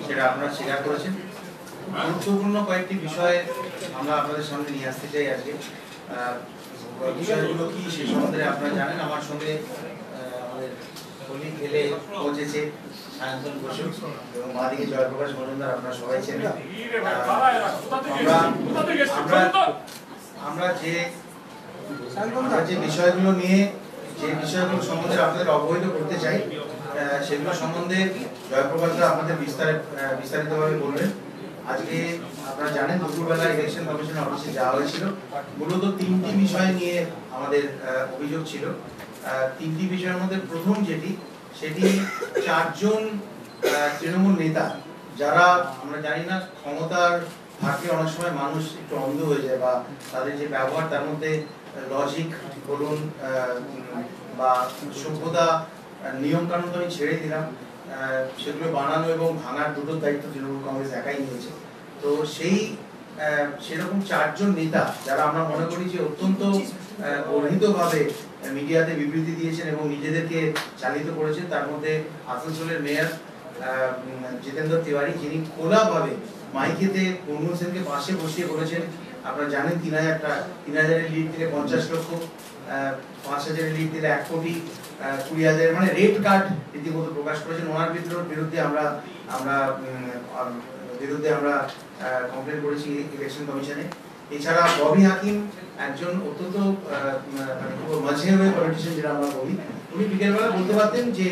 সেটা আপনারা স্বীকার করেছেন। গুরুত্বপূর্ণ কয়েকটি বিষয় আমরা আপনাদের সামনে নিয়ে আসতে চাই আজকে। বিষয়গুলো কি সে সম্বন্ধে আপনারা জানেন। আমার সঙ্গে আমাদের হোলি খেলে পৌঁছেছে সায়ন্তন বসু এবং মাদিকে জয়প্রকাশ মজুমদার, আপনারা সবাই চেনেন। আমরা যে বিষয়গুলো নিয়ে বিষয়গুলো সম্বন্ধে আপনাদের অবহিত করতে চাই সেগুলো সম্বন্ধে জয়প্রকাশদা আপনাদের বিস্তারিতভাবে বলবেন। আজকে আপনারা জানেন দুপুরবেলা ইলেকশন কমিশন অফিসে যাওয়া হয়েছিল। মূলত তিনটি বিষয় নিয়ে আমাদের অভিযোগ ছিল। তিনটি বিষয়ের মধ্যে প্রথম সেটি 4 জন তৃণমূল নেতা, যারা আমরা জানি না ক্ষমতার ভাগ্যে অনেক সময় মানুষ একটু অন্ধ হয়ে যায়, বা তাদের যে ব্যবহার তার মধ্যে লজিক বলুন বা সভ্যতা নিয়ম কানুন তো আমি ছেড়ে দিলাম, সেগুলো বানানো এবং ভাঙার দুটোর দায়িত্ব তৃণমূল কংগ্রেস একাই নিয়েছে। তো সেরকম 4 জন নেতা যারা আমরা মনে করি যে অত্যন্ত গর্হিতভাবে মিডিয়াতে বিবৃতি দিয়েছেন এবং নিজেদেরকে চালিত করেছেন। তার মধ্যে আসানসোলের মেয়র জিতেন্দ্র তিওয়ারি, যিনি খোলাভাবে মাইকেতে মনমোহন সেনকে পাশে বসিয়ে বলেছেন, আপনারা জানেন 3000-এর লিড দিলে 50 লক্ষ, 5000-এর লিড দিলে 1 কোটি 20,000, মানে রেড কার্ড রীতিমতো প্রকাশ করেছেন। ওনার বিরুদ্ধে আমরা কমপ্লেন করেছি ইলেকশন কমিশনে। এছাড়া ববি হাকিম, একজন অত্যন্ত মাঝে পলিটিশিয়ান যেটা আমরা বলি, উনি বিকেলবেলা বলতে পারতেন যে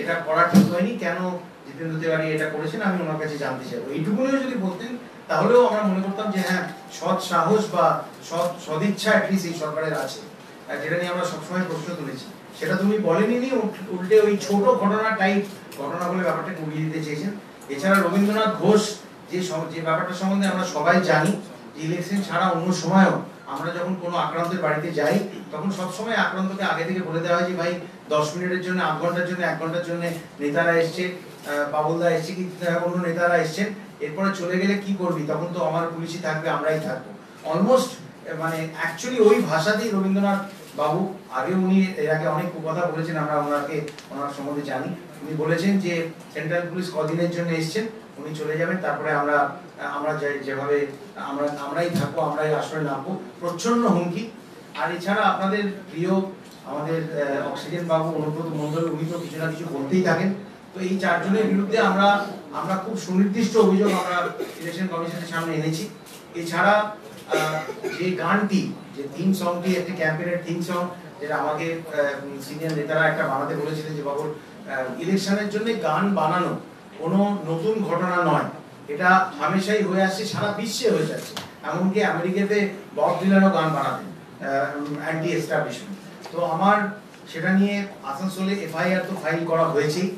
এটা করা ঠিক হয়নি, কেন জিতেন্দ্র তিওয়ারি এটা করেছেন, আমি ওনার কাছে জানতে চাই। এইটুকুনিও যদি বলতেন তাহলেও আমরা মনে করতাম যে হ্যাঁ, সৎ সাহস বা সদিচ্ছা অ্যাটলিস্ট এই সরকারের আছে, যেটা নিয়ে আমরা সবসময় প্রশ্ন তুলেছি। সেটা তুমি বলেনি, উল্টে ওই ছোট ঘটনা বলে ব্যাপারটাকে উড়িয়ে দিতে চেয়েছেন। এছাড়া রবীন্দ্রনাথ ঘোষ, যে ব্যাপারটা সম্বন্ধে আমরা সবাই জানি, যে ইলেকশন ছাড়া অন্য সময়ও আমরা যখন কোনো আক্রান্তের বাড়িতে যাই তখন সবসময় আক্রান্তকে আগে থেকে বলে দেওয়া হয় যে ভাই 10 মিনিটের জন্য, 8 ঘন্টার জন্য, 1 ঘন্টার জন্য নেতারা এসছে, বাবুলদা এসছে কি অন্য নেতারা এসছেন, এরপরে চলে গেলে কি করবি, তখন তো আমার পুলিশই থাকবে, আমরাই থাকবো। অলমোস্ট মানে অ্যাকচুয়ালি ওই ভাষাতেই রবীন্দ্রনাথ বাবু, আগে উনি এর আগে অনেক কথা বলেছেন, আমরা ওনার সম্বন্ধে জানি। উনি বলেছেন যে সেন্ট্রাল পুলিশ কদিনের জন্য এসছেন, উনি চলে যাবেন, তারপরে আমরা যেভাবে আমরাই থাকবো, আমরাই আসলে নামবো, প্রচ্ছন্ন হুমকি। আর এছাড়া আপনাদের প্রিয় আমাদের অক্সিজেন বাবু অনুব্রত মণ্ডল, উনি তো কিছু না কিছু বলতেই থাকেন। তো এই 4 জনের বিরুদ্ধে আমরা খুব সুনির্দিষ্ট অভিযোগ আমরা ইলেকশন কমিশনের সামনে এনেছি। এছাড়া যে গানটি, যে থিম সংটি, একটা ক্যাম্পেইনের থিম সং, যেটা আমাকে সিনিয়র নেতারা একটা বানাতে বলেছিলেন, যে বাবুর ইলেকশনের জন্য গান বানানো কোনো নতুন ঘটনা নয়, এটা হামেশাই হয়ে আসছে, সারা বিশ্বে হয়ে যাচ্ছে। এমনকি আমেরিকাতে বব ডিলানও গান বানাতেন অ্যান্টি এস্টাবলিশমেন্ট। তো আমার সেটা নিয়ে আসানসোলে এফআইআর তো ফাইল করা হয়েছেই।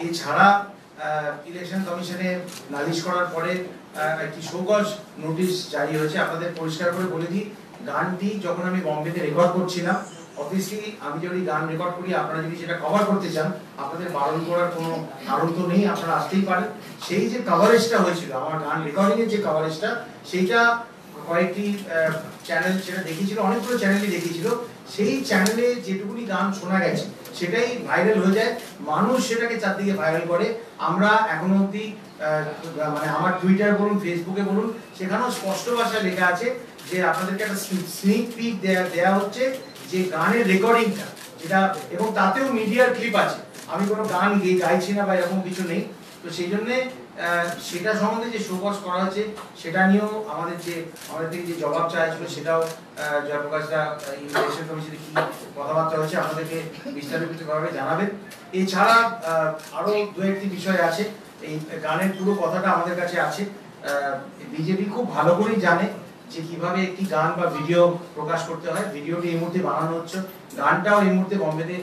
এছাড়া ইলেকশন কমিশনে নালিশ করার পরে একটি শোকজ নোটিশ জারি হয়েছে। আপনাদের পরিষ্কার করে বলে দিই, গানটি যখন আমি বম্বেতে রেকর্ড করছিলাম, অবভিয়াসলি আমি যদি গান রেকর্ড করি, আপনারা যদি সেটা কভার করতে চান, আপনাদের বারণ করার কোনো কারণ তো নেই, আপনারা আসতেই পারেন। সেই যে কভারেজটা হয়েছিল, আমার গান রেকর্ডিং এর যে কভারেজটা, সেইটা কয়েকটি চ্যানেল সেটা দেখিয়েছিল, অনেকগুলো চ্যানেলই দেখিয়েছিল। সেই চ্যানেলে যেটুকুনি গান শোনা গেছে সেটাই ভাইরাল হয়ে যায়, মানুষ সেটাকে চারদিকে ভাইরাল করে। আমরা এখনো অবধি মানে আমার টুইটার বলুন, ফেসবুকে বলুন, সেখানেও স্পষ্ট ভাষায় লেখা আছে যে আপনাদেরকে একটা স্নিক পিক দেয়া হচ্ছে যে গানের রেকর্ডিংটা, যেটা, এবং তাতেও মিডিয়ার ক্লিপ আছে। আমি কোনো গান গাইছি না বা এরকম কিছু নেই। তো সেই জন্যে সেটা সম্বন্ধে যে শোকজ করা হয়েছে, সেটা নিয়েও আমাদের থেকে যে জবাব চাওয়া ছিল, সেটাও জয়প্রকাশদা ইলেকশন কমিশনে কি কথাবার্তা হয়েছে আপনাদেরকে বিস্তারিতভাবে জানাবেন। এছাড়া আরো 2-1টি বিষয় আছে। এই গানের পুরো কথাটা আমাদের কাছে আছে। বিজেপি খুব ভালো করেই জানে যে কিভাবে একটি গান বা ভিডিও প্রকাশ করতে হয়। ভিডিওটি এই মুহূর্তে বানানো হচ্ছে, গানটাও এই মুহূর্তে বম্বেতে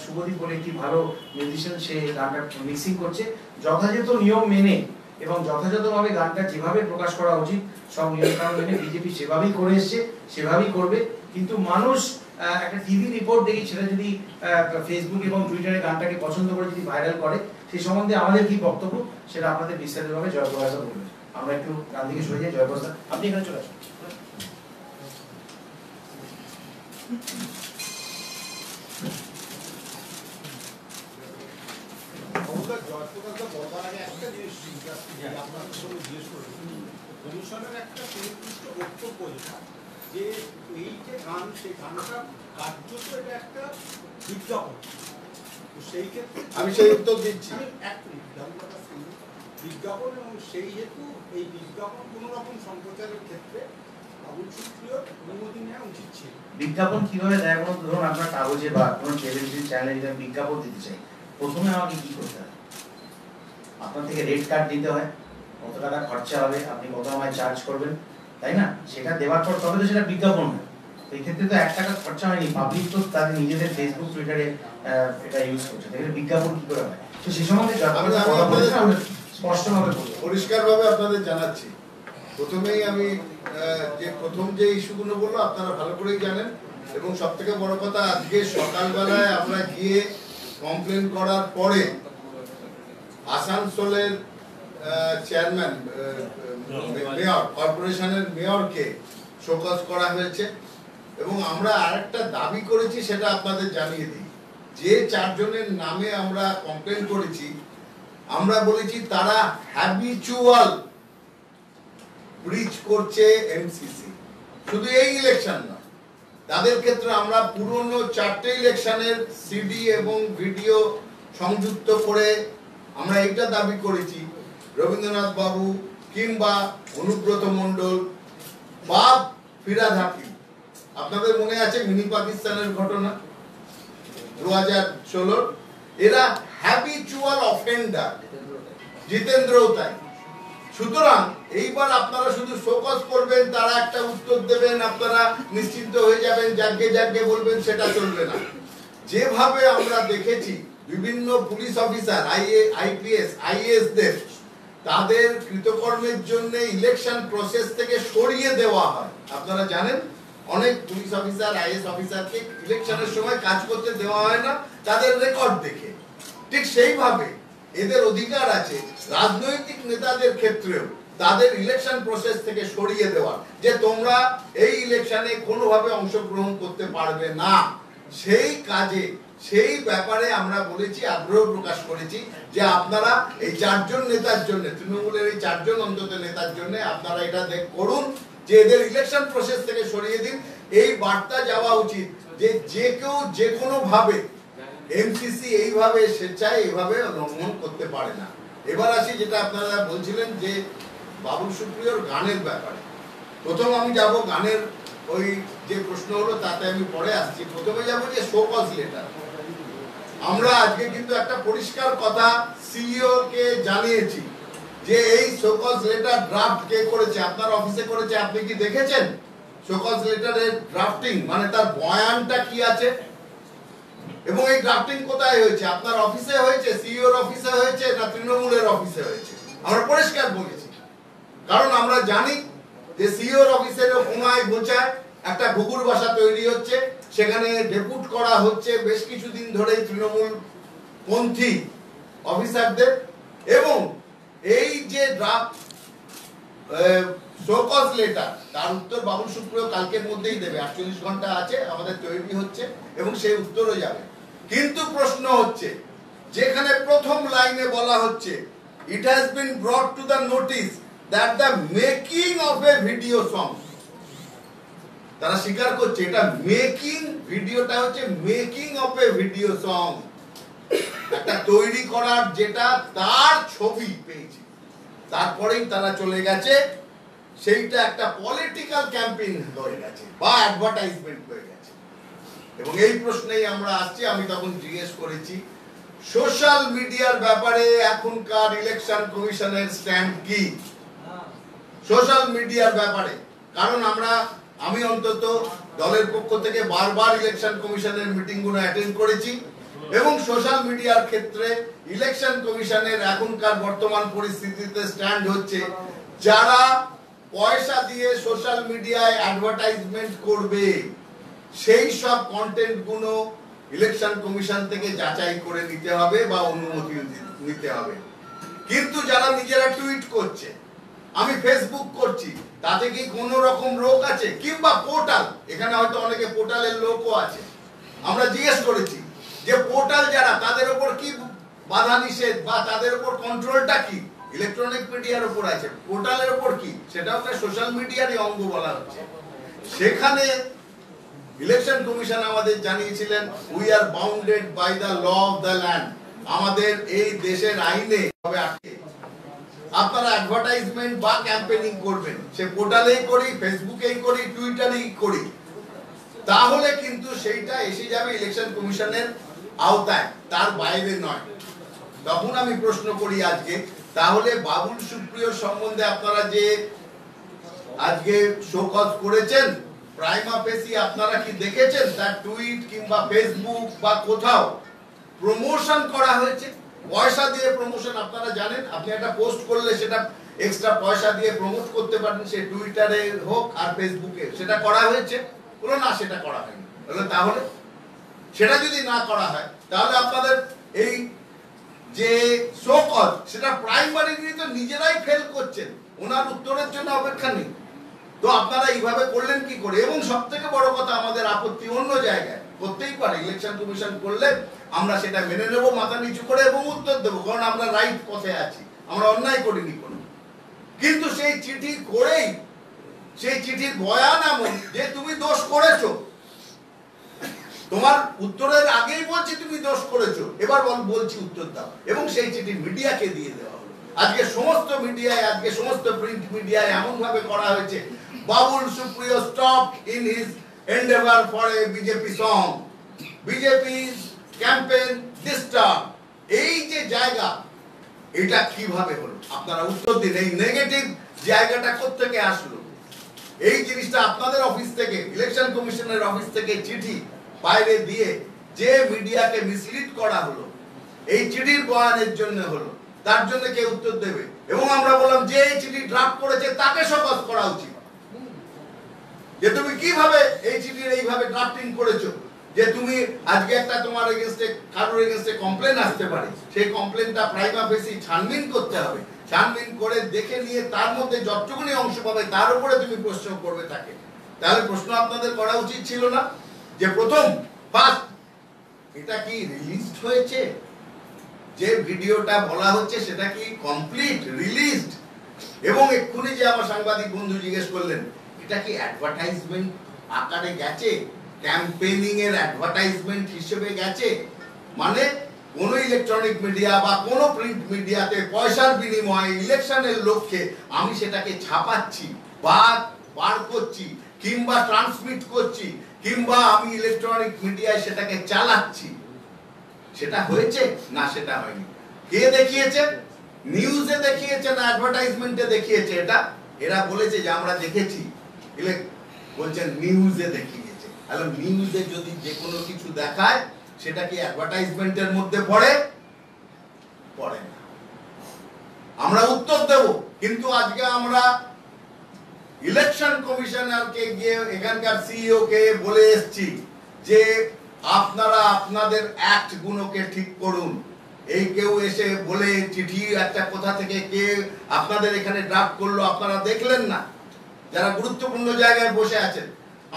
শুভদীপ বলে একটি ভালো মিউজিশিয়ান, সে গানটা মিক্সিং করছে। যথাযথ নিয়ম মেনে এবং যথাযথভাবে গানটা যেভাবে প্রকাশ করা উচিত, সব নিয়মকানুন মেনে বিজেপি সেভাবেই করে এসছে, সেভাবেই করবে। কিন্তু মানুষ একটা টিভি রিপোর্ট দেখি, সেটা যদি ফেসবুক এবং টুইটারে গানটাকে পছন্দ করে যদি ভাইরাল করে, সেই সম্বন্ধে আমাদের কি বক্তব্য, সেটা আপনাদের বিস্তারিতভাবে জয়প্রকাশদা বলবেন। আমরা একটু গান দিকে সরে যাই। জয়প্রকাশদা, আপনি এখানে চলে আসুন। জয়প্রকাশদা বলার আগে একটা জিনিস আপনার সঙ্গে জিজ্ঞেস করি, কমিশনের একটা সুনির্দিষ্ট বক্তব্য যেটা যে এই যে গান, সেই গানটা কার্যত এটা একটা বিজ্ঞাপন। তো সেই ক্ষেত্রে আমি সেই উত্তর দিচ্ছি। এক মিনিট, বিজ্ঞাপন, এবং সেই হেতু এই বিজ্ঞাপন কোনো রকম সম্প্রচারের ক্ষেত্রে বাবুল সুপ্রিয়র অনুমতি নেওয়া উচিত ছিল। বিজ্ঞাপন কিভাবে দেয়? কোনো ধরুন আপনার কাগজে বা কোনো টেলিভিশন চ্যানেলে যদি আমি বিজ্ঞাপন দিতে চাই, প্রথমে আমাকে কি করতে হবে? আপনার থেকে রেট কার্ড দিতে হয়, কত টাকা খরচা হবে, আপনি কত আমায় চার্জ করবেন, তাই না? সেটা দেওয়ার পর তবে তো সেটা বিজ্ঞাপন হয়। এই ক্ষেত্রে তো 1 টাকা খরচা হয়নি, পাবলিক তো তাদের নিজেদের ফেসবুক টুইটারে এটা ইউজ করছে, তাহলে বিজ্ঞাপন কি করে হয়? তো সেই সম্বন্ধে স্পষ্টভাবে পরিষ্কারভাবে আপনাদের জানাচ্ছি। প্রথমেই আমি যে প্রথম যে ইস্যুগুলো বললো আপনারা ভালো করেই জানেন, এবং সব থেকে বড় কথা আজকে সকালবেলায় আমরা গিয়ে কমপ্লেন করার পরে আসানসোলের চেয়ারম্যান, মেয়র, কর্পোরেশনের মেয়রকে শোকজ করা হয়েছে, এবং আমরা আরেকটা দাবি করেছি, সেটা আপনাদের জানিয়ে দিই। যে 4 জনের নামে আমরা কমপ্লেন করেছি, আমরা বলেছি তারা হ্যাবিচুয়াল ব্রিচ করছে এমসিসি। শুধু এই ইলেকশন না, তাদের ক্ষেত্রে আমরা পুরনো 4টে ইলেকশনের সিডি এবং ভিডিও সংযুক্ত করে আমরা এইটা দাবি করেছি, রবীন্দ্রনাথ বাবু কিংবা অনুব্রত মণ্ডল বা ফিরহাদ হাকিম, আপনাদের মনে আছে মিনি পাকিস্তানের ঘটনা 2016, এরা হ্যাবিচুয়াল অফেন্ডার, জিতেন্দ্রও তাই। সুতরাং এইবার আপনারা শুধু ফোকাস করবেন, তারা একটা উত্তর দেবেন, আপনারা নিশ্চিন্ত হয়ে যাবেন, যাকে যাকে বলবেন, সেটা চলবে না। যেভাবে আমরা দেখেছি বিভিন্ন পুলিশ অফিসার, আইপিএস, আইএএসদের তাদের কৃতকর্মের জন্য ইলেকশন প্রসেস থেকে সরিয়ে দেওয়া হয়। আপনারা জানেন অনেক পুলিশ অফিসার, আইএএস অফিসারকে ইলেকশনের সময় কাজ করতে দেওয়া হয় না তাদের রেকর্ড দেখে। ঠিক সেইভাবে এদের অধিকার আছে রাজনৈতিক নেতাদের ক্ষেত্রেও তাদের ইলেকশন প্রসেস থেকে সরিয়ে দেওয়ার, যে তোমরা এই ইলেকশনে কোনোভাবে অংশগ্রহণ করতে পারবে না। সেই কাজে, সেই ব্যাপারে আমরা বলেছি, আগ্রহ প্রকাশ করেছি যে আপনারা এই 4 জন নেতার জন্য, তৃণমূলের এই 4 জন অন্তত নেতার জন্য আপনারা এটা করুন যে এদের ইলেকশন প্রসেস থেকে সরিয়ে দিন। এই বার্তা যাওয়া উচিত যে যে কেউ যে কোনো ভাবে এমসিসি এইভাবে স্বেচ্ছায় এইভাবে লঙ্ঘন করতে পারে না। এবার আসি যেটা আপনারা বলছিলেন যে বাবুল সুপ্রিয়র গানের ব্যাপারে। প্রথম আমি যাব গানের ওই যে প্রশ্ন হলো তাতে আমি পরে আসছি। প্রথমে যাব যে শোকজ লেটার। আমরা আজকে কিন্তু একটা পরিষ্কার কথা সিইও কে জানিয়েছি যে এই শোকজ লেটার ড্রাফট কে করেছে, আপনার অফিসে করেছে। আপনি কি দেখেছেন শোকজ লেটারের ড্রাফটিং, মানে তার বয়ানটা কি আছে? এবং এই ড্রাফটিং কোথায় হয়েছে? আপনার অফিসে হয়েছে, সিইওর অফিসে হয়েছে, না তৃণমূলের অফিসে হয়েছে? আমরা পরিষ্কার বলেছি, কারণ আমরা জানি যে সিইওর অফিসের কোনায় গোছায় একটা ঘুঘুর বাসা তৈরি হচ্ছে, সেখানে ডেপুট করা হচ্ছে বেশ কিছুদিন ধরেই তৃণমূল পন্থী অফিসারদের। এবং এই যে ড্রাফট শোকজ লেটার, তার উত্তর বাবুল সুপ্রিয় কালকের মধ্যেই দেবে, 48 ঘন্টা আছে, আমাদের তৈরি হচ্ছে এবং সেই উত্তরও যাবে। কিন্তু প্রশ্ন হচ্ছে, যেখানে প্রথম লাইনে বলা হচ্ছে it has been brought to the notice that the making of a video song, তারা স্বীকার করছে এটা মেকিং, ভিডিওটা হচ্ছে making of A video song, একটা তৈরি করার যেটা তার ছবি পেয়েছি। তারপরেই তারা চলে গেছে সেইটা একটা পলিটিক্যাল ক্যাম্পেইন হয়ে গেছে বা অ্যাডভার্টাইজমেন্ট হয়ে গেছে। এবং এই প্রশ্নেই আমরা আসছি। আমি তখন জিজ্ঞেস করেছি সোশ্যাল মিডিয়ার ব্যাপারে এখনকার ইলেকশন কমিশনের স্ট্যান্ড কি সোশ্যাল মিডিয়ার ব্যাপারে। কারণ আমি অন্তত দলের পক্ষ থেকে বারবার ইলেকশন কমিশনের মিটিংগুলো অ্যাটেন্ড করেছি, এবং সোশ্যাল মিডিয়ার ক্ষেত্রে ইলেকশন কমিশনের এখনকার বর্তমান পরিস্থিতিতে স্ট্যান্ড হচ্ছে যারা পয়সা দিয়ে সোশ্যাল মিডিয়ায় অ্যাডভার্টাইজমেন্ট করবে সেই সব কন্টেন্ট গুলো ইলেকশন কমিশন থেকে যাচাই করে নিতে হবে বা অনুমতি নিতে হবে। কিন্তু যারা নিজেরা টুইট করছে, আমি ফেসবুক করছি, তাতে কি কোনো রকম রোগ আছে? কিংবা পোর্টাল, এখানে হয়তো অনেকে পোর্টালের লোকও আছে, আমরা জিজ্ঞেস করেছি যে পোর্টাল যারা, তাদের উপর কি বাধা নিষেধ বা তাদের উপর কন্ট্রোলটা কি? ইলেকট্রনিক মিডিয়ার উপর আছে, পোর্টালের উপর কি? সেটাও একটা সোশ্যাল মিডিয়ারই অঙ্গ বলা হচ্ছে। সেখানে ইলেকশন কমিশন আমাদের জানিয়েছিলেন we are bounded by the law of the land. আমাদের এই দেশের আইনে হবে আটকে। আপনারা অ্যাডভার্টাইজমেন্ট বা ক্যাম্পেইনিং করবেন, সে পোর্টালেই করি, ফেসবুকেই করি, টুইটারেই করি, তাহলে কিন্তু সেইটা এসে যাবে ইলেকশন কমিশনের আওতায়, তার বাইরে নয়। তখন আমি প্রশ্ন করি আজকে, তাহলে বাবুল সুপ্রিয় সম্বন্ধে আপনারা যে আজকে শোকজ করেছেন, প্রাইমা ফেসি আপনারা কি দেখেছেন তার টুইট কিংবা ফেসবুক বা কোথাও প্রমোশন করা হয়েছে? পয়সা দিয়ে প্রমোশন, আপনারা জানেন, আপনি একটা পোস্ট করলে সেটা এক্সট্রা পয়সা দিয়ে প্রমোট করতে পারেন, সে টুইটারে হোক আর ফেসবুকে। সেটা করা হয়েছে? বলো না, সেটা করা হয়নি। তাহলে সেটা যদি না করা হয়, তাহলে আপনাদের এই যে শোকজ, সেটা প্রাইমারি তো নিজেরাই ফেল করছেন, ওনার উত্তরের জন্য অপেক্ষা নেই। তো আপনারা এইভাবে করলেন কি করে? এবং সব থেকে বড় কথা, আমাদের আপত্তি অন্য জায়গায় করতেই পারে, ইলেকশন কমিশন করলে আমরা সেটা মেনে নেব মাথা নিচু করে এবং উত্তর দেবো, কারণ আমরা রাইট পথে আছি, আমরা অন্যায় করিনি কোনো। কিন্তু সেই চিঠি করেই, সেই চিঠির বয়ান এমন যে তুমি দোষ করেছো, তোমার উত্তরের আগেই বলছি তুমি দোষ করেছো, এবার বলছি উত্তর দাও। এবং সেই চিঠি মিডিয়াকে দিয়ে দেওয়া হলো। আজকে সমস্ত মিডিয়ায়, আজকে সমস্ত প্রিন্ট মিডিয়ায় এমন ভাবে করা হয়েছে, Babul Supriyo stop in his Endeavour for a BJP song, BJP campaign disturb. এই যে জায়গা, এটা কিভাবে হলো? আপনারা উত্তর দিন। এই নেগেটিভ জায়গাটা কোত্থেকে আসলো? এই জিনিসটা আপনাদের অফিস থেকে, ইলেকশন কমিশনের অফিস থেকে চিঠি বাইরে দিয়ে যে মিডিয়াকে মিসলিড করা হলো, এই চিঠির বয়ানের জন্য হলো, তার জন্য কে উত্তর দেবে? এবং আমরা বললাম যে এই চিঠি ড্রাফট করেছে তাকে শোকজ করা উচিত, যে তুমি কিভাবে এই চিঠির এইভাবে ড্রাফটিং করেছো, যে তুমি আজকে একটা তোমার এগেইনস্টে, কারোর এগেইনস্টে কমপ্লেন আসতে পারে, সেই কমপ্লেনটা প্রাইমা ফেসি ছানবিন করতে হবে, ছানবিন করে দেখে নিয়ে তার মধ্যে যতটুকুনি অংশ পাবে তার উপরে তুমি প্রশ্ন করবে তাকে। তাহলে প্রশ্ন আপনাদের করা উচিত ছিল না যে প্রথম ফার্স্ট এটা কি রিলিজড হয়েছে? যে ভিডিওটা বলা হচ্ছে সেটা কি কমপ্লিট রিলিজড? এবং এক্ষুনি যে আমার সাংবাদিক বন্ধু জিজ্ঞেস করলেন, এটা কি অ্যাডভার্টাইজমেন্ট আকারে গেছে, ক্যাম্পেইনিং এর অ্যাডভার্টাইজমেন্ট হিসেবে গেছে? মানে কোন ইলেকট্রনিক মিডিয়া বা কোন প্রিন্ট মিডিয়াতে পয়সার বিনিময়ে ইলেকশনের লক্ষ্যে আমি সেটাকে ছাপাচ্ছি বা বার করছি কিংবা ট্রান্সমিট করছি কিংবা আমি ইলেকট্রনিক মিডিয়ায় সেটাকে চালাচ্ছি, সেটা হয়েছে না? সেটা হয়নি। কে দেখিয়েছে? নিউজে দেখিয়েছে না অ্যাডভার্টাইজমেন্টে দেখিয়েছে? এটা এরা বলেছে যে আমরা দেখেছি, বলছেন নিউজে দেখিয়েছে। তাহলে নিউজে যদি যে কোনো কিছু দেখায় সেটা কি অ্যাডভার্টাইজমেন্টের মধ্যে পড়ে? পড়ে না। আমরা উত্তর দেব, কিন্তু আজকে আমরা ইলেকশন কমিশনারকে গিয়ে এখানকার সিইও কে বলে এসেছি যে আপনারা আপনাদের অ্যাক্ট গুলোকে ঠিক করুন। এই কেউ এসে বলে চিঠি একটা কোথা থেকে কে আপনাদের এখানে ড্রাফট করলো আপনারা দেখলেন না? যারা গুরুত্বপূর্ণ জায়গায় বসে আছেন,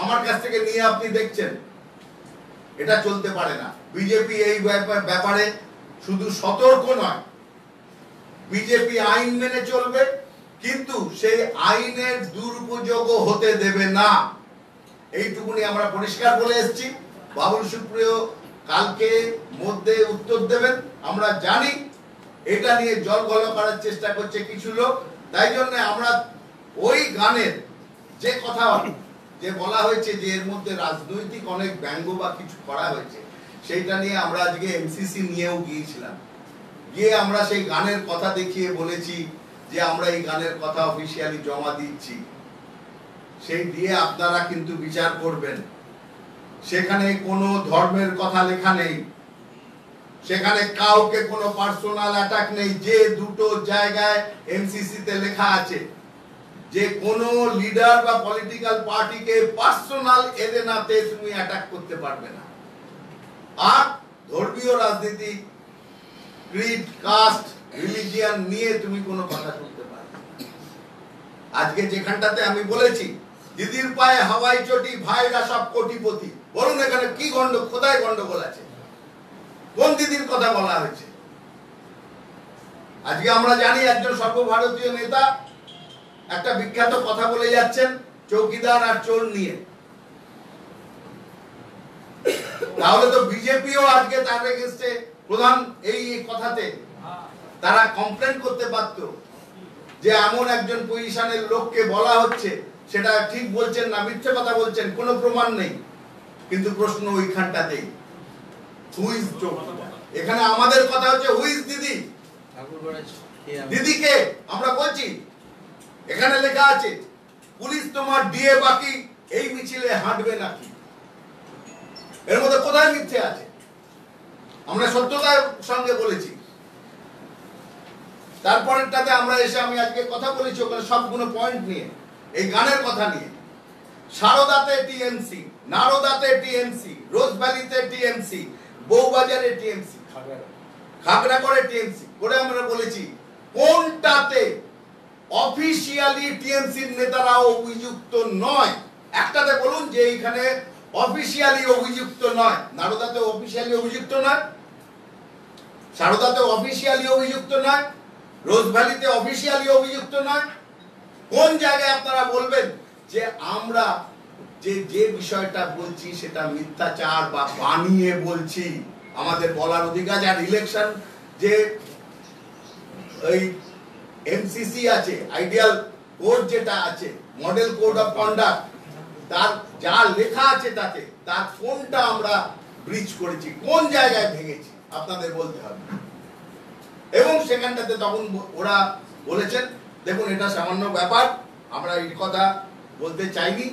আমার কাছ থেকে নিয়ে আপনি দেখছেন, এটা চলতে পারে না। বিজেপি এই ব্যাপারে শুধু সতর্ক নয়, বিজেপি আইন মেনে চলবে, কিন্তু সেই আইনের দুরুপযোগও হতে দেবে না। এইটুকুনি আমরা পরিষ্কার বলে এসেছি। বাবুল সুপ্রিয় কালকে মধ্যে উত্তর দেবেন, আমরা জানি। এটা নিয়ে জল গল করার চেষ্টা করছে কিছু লোক, তাই জন্য আমরা ওই গানের যে কথা যে বলা হয়েছে যে এর মধ্যে রাজনৈতিক অনেক ব্যঙ্গ বা কিছু করা হয়েছে, সেইটা নিয়ে আমরা আজকে এমসিসি নিয়েও গিয়েছিলাম। গিয়ে আমরা সেই গানের কথা দেখিয়ে বলেছি যে আমরা এই গানের কথা অফিসিয়ালি জমা দিচ্ছি, সেই দিয়ে আপনারা কিন্তু বিচার করবেন। সেখানে কোনো ধর্মের কথা লেখা নেই, সেখানে কাউকে কোনো পার্সোনাল অ্যাটাক নেই। যে দুটো জায়গায় এমসিসি তে লেখা আছে যে কোনো লিডার বা পলিটিক্যাল পার্টিকে পার্সোনাল এরেনাতে তুমি অ্যাটাক করতে পারবে না। আর ধর্মীয় রাজনীতি, ক্রিড, কাস্ট, রিলিজিয়ান নিয়ে তুমি কোনো কথা বলতে পারবে না। আজকে যেখানটাতে আমি বলেছি দিদির পায়ে হাওয়াই চটি, ভাইরা সব কোটিপতি, বলুন এখানে কি কোথায় গন্ডগোল আছে? কোন দিদির কথা বলা হয়েছে? আজকে আমরা জানি একজন সর্বভারতীয় নেতা একটা বিখ্যাত কথা বলে যাচ্ছেন চৌকিদার আর চোর নিয়ে। তাহলে তো বিজেপিও আজকে তার এগেইনস্টে প্রধান এই কথাতে তারা কমপ্লেন করতে পারতো যে এমন একজন পজিশনের লোককে বলা হচ্ছে, সেটা ঠিক বলছেন না মিথ্যে কথা বলছেন, কোনো প্রমাণ নেই। কিন্তু প্রশ্ন ওইখানটাতেই, হু ইজ চৌকিদার? এখানে আমাদের কথা হচ্ছে হু ইজ দিদি? দিদিকে আমরা বলছি, এখানে লেখা আছে পুলিশ তোমার ডিএ বাকি, এই মিছিলে হাঁটবে নাকি? এর মধ্যে কোথায় মিথ্যে আছে? আমরা সত্যতার সঙ্গে বলেছি। তারপরেরটাতে আমরা এসে আমি আজকে কথা বলেছি ওখানে সবগুলো পয়েন্ট নিয়ে, এই গানের কথা নিয়ে। সারদাতে টিএমসি, নারদাতে টিএমসি, রোজভ্যালিতে টিএমসি, বউবাজারে টিএমসি, খাগড়াগড়ে টিএমসি করে আমরা বলেছি কোনটাতে অফিশিয়ালি টিএমসির নেতারা অভিযুক্ত নয়? একটাতে বলুন যে এইখানে অফিশিয়ালি অভিযুক্ত নয়। নারদাতে অফিশিয়ালি অভিযুক্ত নয়, সারদাতে অফিশিয়ালি অভিযুক্ত নয়, রোজভ্যালিতে অফিশিয়ালি অভিযুক্ত নয়। কোন জায়গায় আপনারা বলবেন যে আমরা যে বিষয়টা বলছি সেটা মিথ্যাচার বা বানিয়ে বলছি? আমাদের বলার অধিকার। আর ইলেকশন যে এই এমসিসি আছে, আইডিয়াল কোড যেটা আছে, মডেল কোড অফ কন্ডাক্ট, তার যা লেখা আছে তাতে তার কোনটা আমরা ব্রিচ করেছি, কোন জায়গায় ভেঙেছি আপনাদের বলতে হবে। এবং সেখানটাতে তখন ওরা বলেছেন দেখুন এটা সামান্য ব্যাপার, আমরা এই কথা বলতে চাইনি,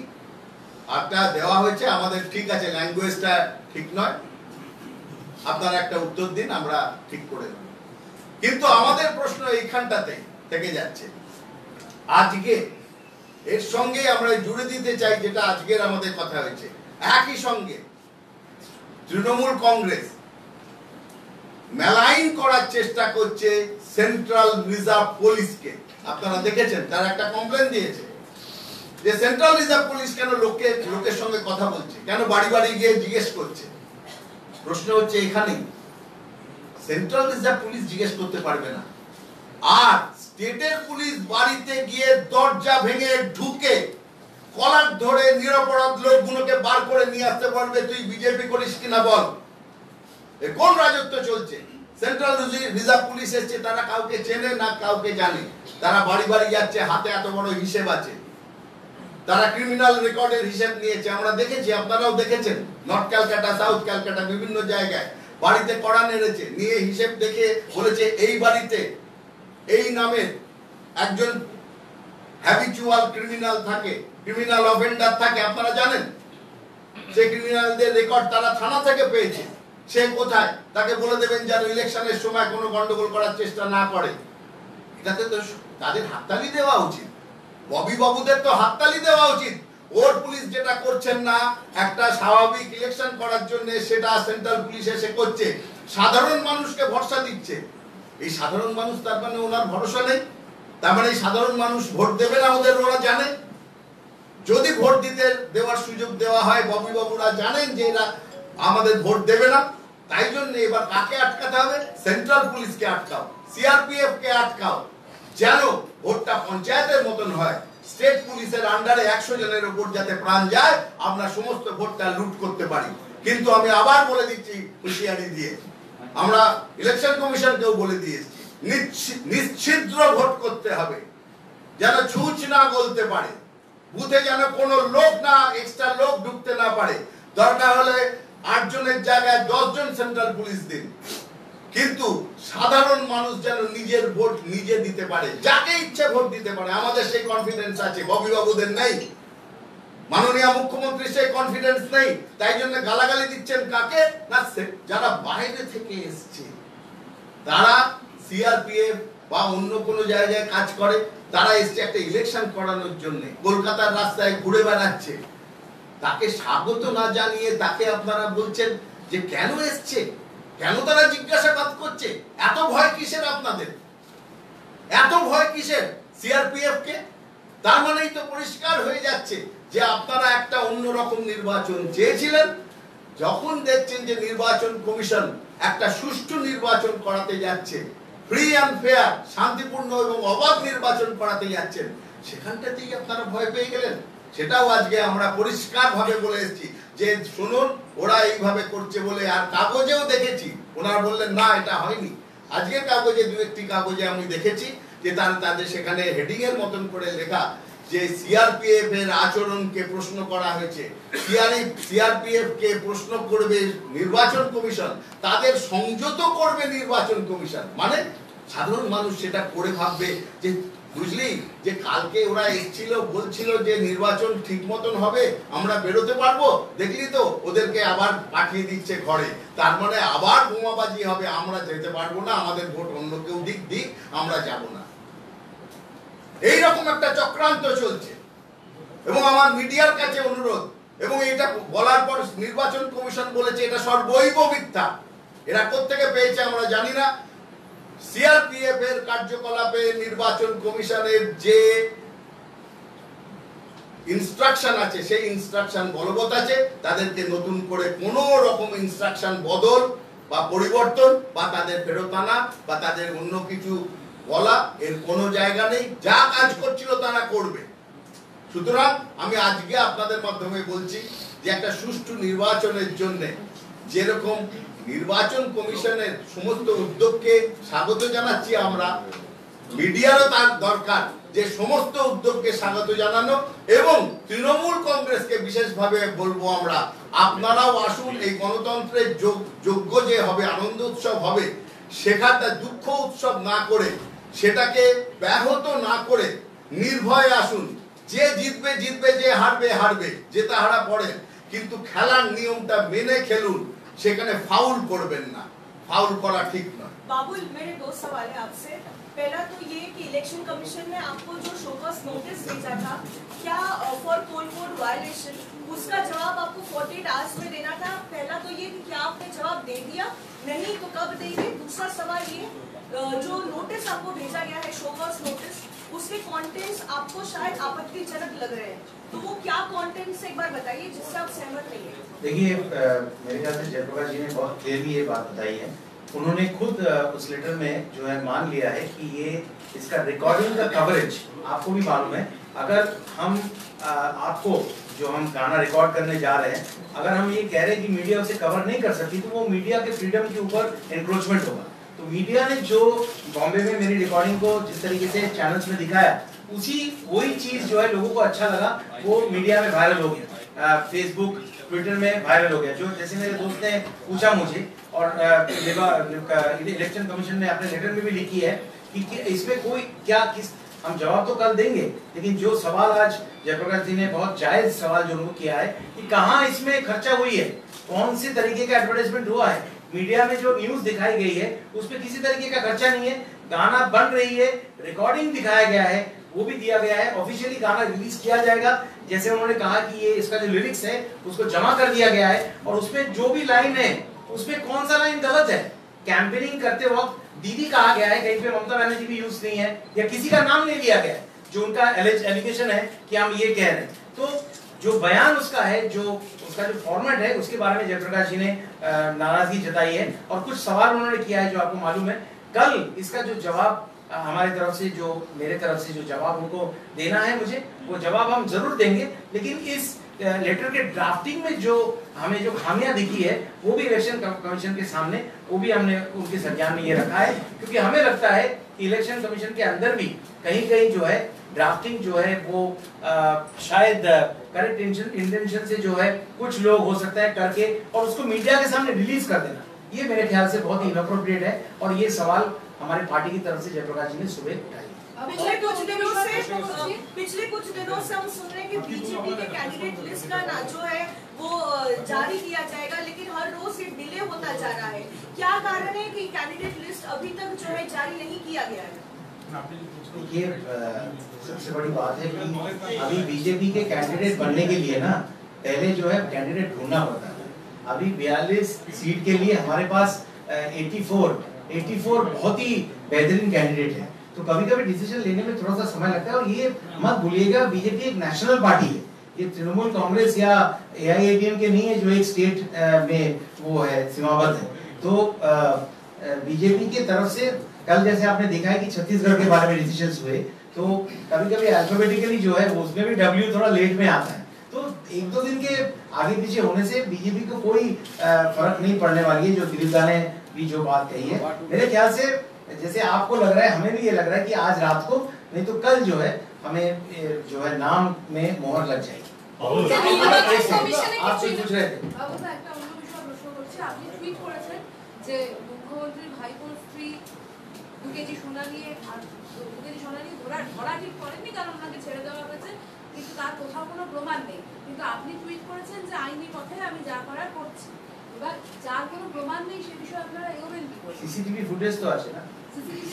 একটা দেওয়া হয়েছে আমাদের, ঠিক আছে ল্যাঙ্গুয়েজটা ঠিক নয়, আপনারা একটা উত্তর দিন, আমরা ঠিক করে দেব। কিন্তু আমাদের প্রশ্ন এইখানটাতে থেকে যাচ্ছে। আজকে এর সঙ্গে আমরা জুড়ে দিতে চাই যেটা আজকের আমাদের কথা হয়েছে, একই সঙ্গে তৃণমূল কংগ্রেস মেলাইন করার চেষ্টা করছে সেন্ট্রাল রিজার্ভ পুলিশকে। আপনারা দেখেছেন তারা একটা কমপ্লেন দিয়েছে যে সেন্ট্রাল রিজার্ভ পুলিশ কেন লোকের সঙ্গে কথা বলছে, কেন বাড়ি বাড়ি গিয়ে জিজ্ঞেস করছে। প্রশ্ন হচ্ছে এখানেই, সেন্ট্রাল রিজার্ভ পুলিশ জিজ্ঞেস করতে পারবে না, আর স্টেটের পুলিশ বাড়িতে গিয়ে দরজা ভেঙে ঢুকে কলার ধরে নিরপরাধ লোকগুলোকে বার করে নিয়ে আসতে পারবে? তুই বিজেপি করিস কিনা বল। কোন রাজত্ব চলছে? সেন্ট্রাল রিজার্ভ পুলিশ এসছে, তারা কাউকে চেনে না কাউকে জানে, তারা বাড়ি বাড়ি যাচ্ছে, হাতে এত বড় হিসেব আছে, তারা ক্রিমিনাল রেকর্ডের হিসেব নিয়েছে। আমরা দেখেছি, আপনারাও দেখেছেন, নর্থ ক্যালকাটা, সাউথ ক্যালকাটা, বিভিন্ন জায়গায় বাড়িতে কড়া নেড়েছে, নিয়ে হিসেব দেখে বলেছে এই বাড়িতে এই নামের একজন হ্যাবিচুয়াল ক্রিমিনাল থাকে, ক্রিমিনাল অফেন্ডার থাকে। আপনারা জানেন সেই ক্রিমিনালদের রেকর্ড তারা থানা থেকে পেয়েছে, সে কোথায় তাকে বলে দেবেন যেন ইলেকশনের সময় কোনো গন্ডগোল করার চেষ্টা না করে। এটাতে তো তাদের হাততালি দেওয়া উচিত, ববি বাবুদের তো হাততালি দেওয়া উচিত। ওর পুলিশ যেটা করছেন না একটা স্বাভাবিক ইলেকশন করার জন্য, সেটা সেন্ট্রাল পুলিশ এসে করছে, সাধারণ মানুষকে ভরসা দিচ্ছে। এই সাধারণ মানুষ, তার মানে ওনার ভরসা নেই, তার মানে এই সাধারণ মানুষ ভোট দেবে না ওদের, ওরা জানে। যদি ভোট দিতে দেওয়ার সুযোগ দেওয়া হয়, ববি বাবুরা জানেন যে এরা আমাদের ভোট দেবে না, তাই জন্য এবার কাকে আটকাতে হবে? সেন্ট্রাল পুলিশকে আটকাও, সিআরপিএফ কে আটকাও, যেন ভোটটা পঞ্চায়েতের মতন হয়, স্টেট পুলিশের আন্ডারে 100 জনের উপর যাতে প্রাণ যায়, আমরা সমস্ত ভোটটা লুট করতে পারি। কিন্তু আমি আবার বলে দিচ্ছি হুঁশিয়ারি দিয়ে, আমরা ইলেকশন কমিশনকেও বলে দিয়েছি, নিশ্চিদ্র ভোট করতে হবে, যেন ছুঁচ না বলতে পারে, বুথে যেন কোনো লোক না, এক্সট্রা লোক ঢুকতে না পারে। দরকার হলে 8 জনের জায়গায় 10 জন সেন্ট্রাল পুলিশ দিন, কিন্তু সাধারণ মানুষ যেন নিজের ভোট নিজে দিতে পারে, যাকে ইচ্ছে ভোট দিতে পারে। আমাদের সেই কনফিডেন্স আছে, ববি বাবুদের নেই, মাননীয় মুখ্যমন্ত্রী সেই কনফিডেন্স নেই। তাই জন্য গালাগালি দিচ্ছেন কাকে না? যারা বাইরে থেকে এসছে, তারা সিআরপিএফ বা অন্য কোনো জায়গায় কাজ করে, তারা এসছে একটা ইলেকশন করানোর জন্য, কলকাতার রাস্তায় ঘুরে বেড়াচ্ছে, তাকে স্বাগত না জানিয়ে তাকে আপনারা বলছেন যে কেন এসছে, কেন তারা জিজ্ঞাসাবাদ করছে? এত ভয় কিসের আপনাদের? এত ভয় কিসের সিআরপিএফ কে? তার মানেই তো পরিষ্কার হয়ে যাচ্ছে যে আপনারা একটা অন্যরকম নির্বাচন চেয়েছিলেন। যখন দেখছেন যে নির্বাচন কমিশন একটা সুষ্ঠু নির্বাচন করাতে যাচ্ছে, ফ্রি অ্যান্ড ফেয়ার, শান্তিপূর্ণ এবং অবাধ নির্বাচন করাতে যাচ্ছেন, সেখানটাতেই আপনারা ভয় পেয়ে গেলেন। সেটাও আজকে আমরা পরিষ্কারভাবে বলে এসেছি যে শুনুন, ওরা এইভাবে করছে বলে, আর কাগজেও দেখেছি ওনারা বললেন না এটা হয়নি। আজকের কাগজে দু একটি কাগজে আমি দেখেছি যে তাদের সেখানে হেডিং এর মতন করে লেখা যে সিআরপিএফ এর আচরণকে প্রশ্ন করা হয়েছে, সিআরপিএফ কে প্রশ্ন করবে নির্বাচন কমিশন, তাদের সংযত করবে নির্বাচন কমিশন। মানে সাধারণ মানুষ সেটা করে ভাববে যে বুঝলি যে কালকে ওরা এসেছিল বলছিল যে নির্বাচন ঠিক মতন হবে, আমরা বেরোতে পারবো, দেখলি তো ওদেরকে আবার পাঠিয়ে দিচ্ছে ঘরে, তার মানে আবার বোমাবাজি হবে, আমরা যেতে পারবো না, আমাদের ভোট অন্য কেউ দিক, আমরা যাব না। এইরকম একটা চক্রান্ত চলছে। এবং আমার মিডিয়ার কাছে অনুরোধ, এবং এটা বলার পর নির্বাচন কমিশন বলেছে এটা সর্বৈব মিথ্যা, এরা কোত্থেকে পেয়েছে আমরা জানি না। সিআরপিএফ এর কার্যকলাপে নির্বাচন কমিশনের যে ইনস্ট্রাকশন আছে সেই ইনস্ট্রাকশন বলবৎ আছে, তাদেরকে নতুন করে কোনো রকম ইনস্ট্রাকশন বদল বা পরিবর্তন বা তাদের ফেরত আনা বা তাদের অন্য কিছু বলা এর কোনো জায়গা নেই। যা কাজ করছিল তারা করবে। সুতরাং আমি আজকে আপনাদের মাধ্যমে বলছি যে একটা সুষ্ঠু নির্বাচনের জন্য যেরকম নির্বাচন কমিশনের সমস্ত উদ্যোগকে স্বাগত জানাচ্ছি আমরা, মিডিয়ারও তার দরকার যে সমস্ত উদ্যোগকে স্বাগত জানানো, এবং তৃণমূল কংগ্রেসকে বিশেষভাবে বলবো আমরা, আপনারাও আসুন, এই গণতন্ত্রের যোগ্য যে হবে আনন্দ উৎসব হবে, সেখানটা দুঃখ উৎসব না করে, সেটাকে ব্যাহত না করে নির্ভয়ে আসুন। যে জিতবে জিতবে, যে হারবে হারবে, জেতা হারা পড়ে, কিন্তু খেলার নিয়মটা মেনে খেলুন, সেখানে ফাউল করবেন না, ফাউল করা ঠিক নয়। बाबुल, मेरे दो सवाल है आपसे। पहला तो ये कि इलेक्शन कमीशन ने आपको जो शोकॉज नोटिस भेजा था, क्या फॉर पोल कोड वायलेशन, उसका जवाब आपको 48 आवर्स में देना था? पहला तो ये कि क्या आपने जवाब दे दिया, नहीं तो कब देंगे? दूसरा सवाल ये, जो नोटिस आपको भेजा गया है शोकॉज नोटिस, उसके कंटेंट्स आपको शायद आपत्तिजनक लग रहे हैं, तो वो क्या कंटेंट्स एक बार बताइए जिससे आप सहमत नहीं है। देखिए, मेरे ख्याल से जयप्रकाश जी ने बहुत क्लियरली ये बात बताई है। उन्होंने खुद उस लेटर में जो है मान लिया है कि ये इसका रिकॉर्डिंग का कवरेज, आपको भी मालूम है, अगर हम आपको जो हम गाना रिकॉर्ड करने जा रहे हैं, अगर हम ये कह रहे हैं कि मीडिया उसे कवर नहीं कर सकती, तो वो मीडिया के फ्रीडम के ऊपर एनक्रोचमेंट होगा। तो मीडिया ने जो बॉम्बे में मेरी रिकॉर्डिंग को जिस तरीके से चैनल्स में दिखाया, वही चीज जो है लोगों को अच्छा लगा, वो मीडिया में वायरल हो गया, फेसबुक ट्विटर में वायरल हो गया। जो जैसे मेरे दोस्त ने पूछा मुझे, और इलेक्शन कमीशन ने अपने लेटर में भी लिखी है कि इसमें कोई क्या किस, हम जवाब तो कल देंगे, लेकिन जो सवाल आज जयप्रकाश जी ने बहुत जायज सवाल जो उनको किया है कि कहाँ इसमें खर्चा हुई है, कौन से तरीके का एडवर्टाइजमेंट हुआ है, मीडिया में जो न्यूज दिखाई गई है उसमें किसी तरीके का खर्चा नहीं है, गाना बन रही है, रिकॉर्डिंग दिखाया गया है, वो भी दिया गया है, ऑफिशियली गाना रिलीज किया जाएगा, जैसे उन्होंने कहा कि ये इसका जो लिरिक्स है उसको जमा कर दिया गया है, और उसमें जो भी लाइन है उसमें कौन सा लाइन गलत है, कैंपेनिंग करते वक्त दीदी कहा गया है, कहीं पे ममता बनर्जी भी यूज नहीं है, या किसी का नाम नहीं लिया गया है, जो उनका एलिगेशन है कि हम ये कह रहे हैं। तो जो बयान उसका है, जो उसका जो फॉर्मेट है, उसके बारे में जयप्रकाश जी ने नाराजगी जताई है, और कुछ सवाल उन्होंने किया है जो आपको मालूम है। कल इसका जो जवाब हमारी तरफ से, जो मेरे तरफ से जो जवाब उनको देना है मुझे, वो जवाब हम जरूर देंगे, लेकिन इस लेटर के ड्राफ्टिंग में जो हमें जो खामियां दिखी है, वो भी इलेक्शन कमीशन के सामने, वो भी हमने उनके संज्ञान में ये रखा है, क्योंकि हमें लगता है कि इलेक्शन कमीशन के अंदर भी कहीं कहीं जो है ड्राफ्टिंग जो है वो शायद करेक्ट इंटेंशन से जो है कुछ लोग हो सकता है करके और उसको मीडिया के सामने रिलीज कर देना, ये मेरे ख्याल से बहुत ही इनअप्रोप्रिएट है, और ये सवाल हमारे पार्टी की तरफ से जयप्रकाश जी ने सुबह उठाई। पिछले कुछ दिनों से हम सुन रहे हैं कि बीजेपी के कैंडिडेट लिस्ट का ना जो है वो जारी किया जाएगा, लेकिन हर रोज ये डिले होता जा रहा है। क्या कारण है कि कैंडिडेट लिस्ट अभी तक जो है जारी नहीं किया गया है? ये सबसे बड़ी बात है कि अभी बीजेपी के कैंडिडेट बनने के लिए ना पहले जो है कैंडिडेट ढूंढना पड़ता है। अभी 42 सीट के लिए हमारे पास 84 बहुत ही बेहतरीन कैंडिडेट है, तो कभी कभी डिसीजन लेने में थोड़ा सा समय लगता है। और ये मत भूलिएगा, बीजेपी एक नेशनल पार्टी है, ये तृणमूल कांग्रेस या एआईएडीएम के नहीं है जो एक स्टेट में वो है सीमाबद्ध है। तो बीजेपी की तरफ से कल जैसे आपने देखा है कि छत्तीसगढ़ के बारे में डिसीजंस हुए, तो कभी-कभी अल्फाबेटिकली जो है उसमें भी W थोड़ा लेट में आता है, तो एक दो दिन के आगे पीछे होने से बीजेपी को कोई फर्क नहीं पड़ने वाली है। जो दिलीप दा ने भी जो बात कही है, मेरे ख्याल से जैसे आपको लग रहा है, हमें भी ये लग रहा है कि आज रात को नहीं तो कल जो है हमें जो है नाम में मोहर लग जाएगी। आप कुछ पूछ रहे थे? আপনি টুইট করেছেন যে মুখ্যমন্ত্রীর ভাইপোর স্ত্রী 2 কেজি সোনা নিয়ে ধরা ঠিক করেননি, কারণ ওনাকে ছেড়ে দেওয়া হয়েছে, কিন্তু তার কোথাও কোনো প্রমাণ নেই। কিন্তু আপনি টুইট করেছেন যে আইনি পথে আমি যা করার করছি। এবার যার কোনো প্রমাণ নেই সে বিষয়ে আপনারা এগোবেন কি করে? সিসিটিভি ফুটেজ তো আছে না,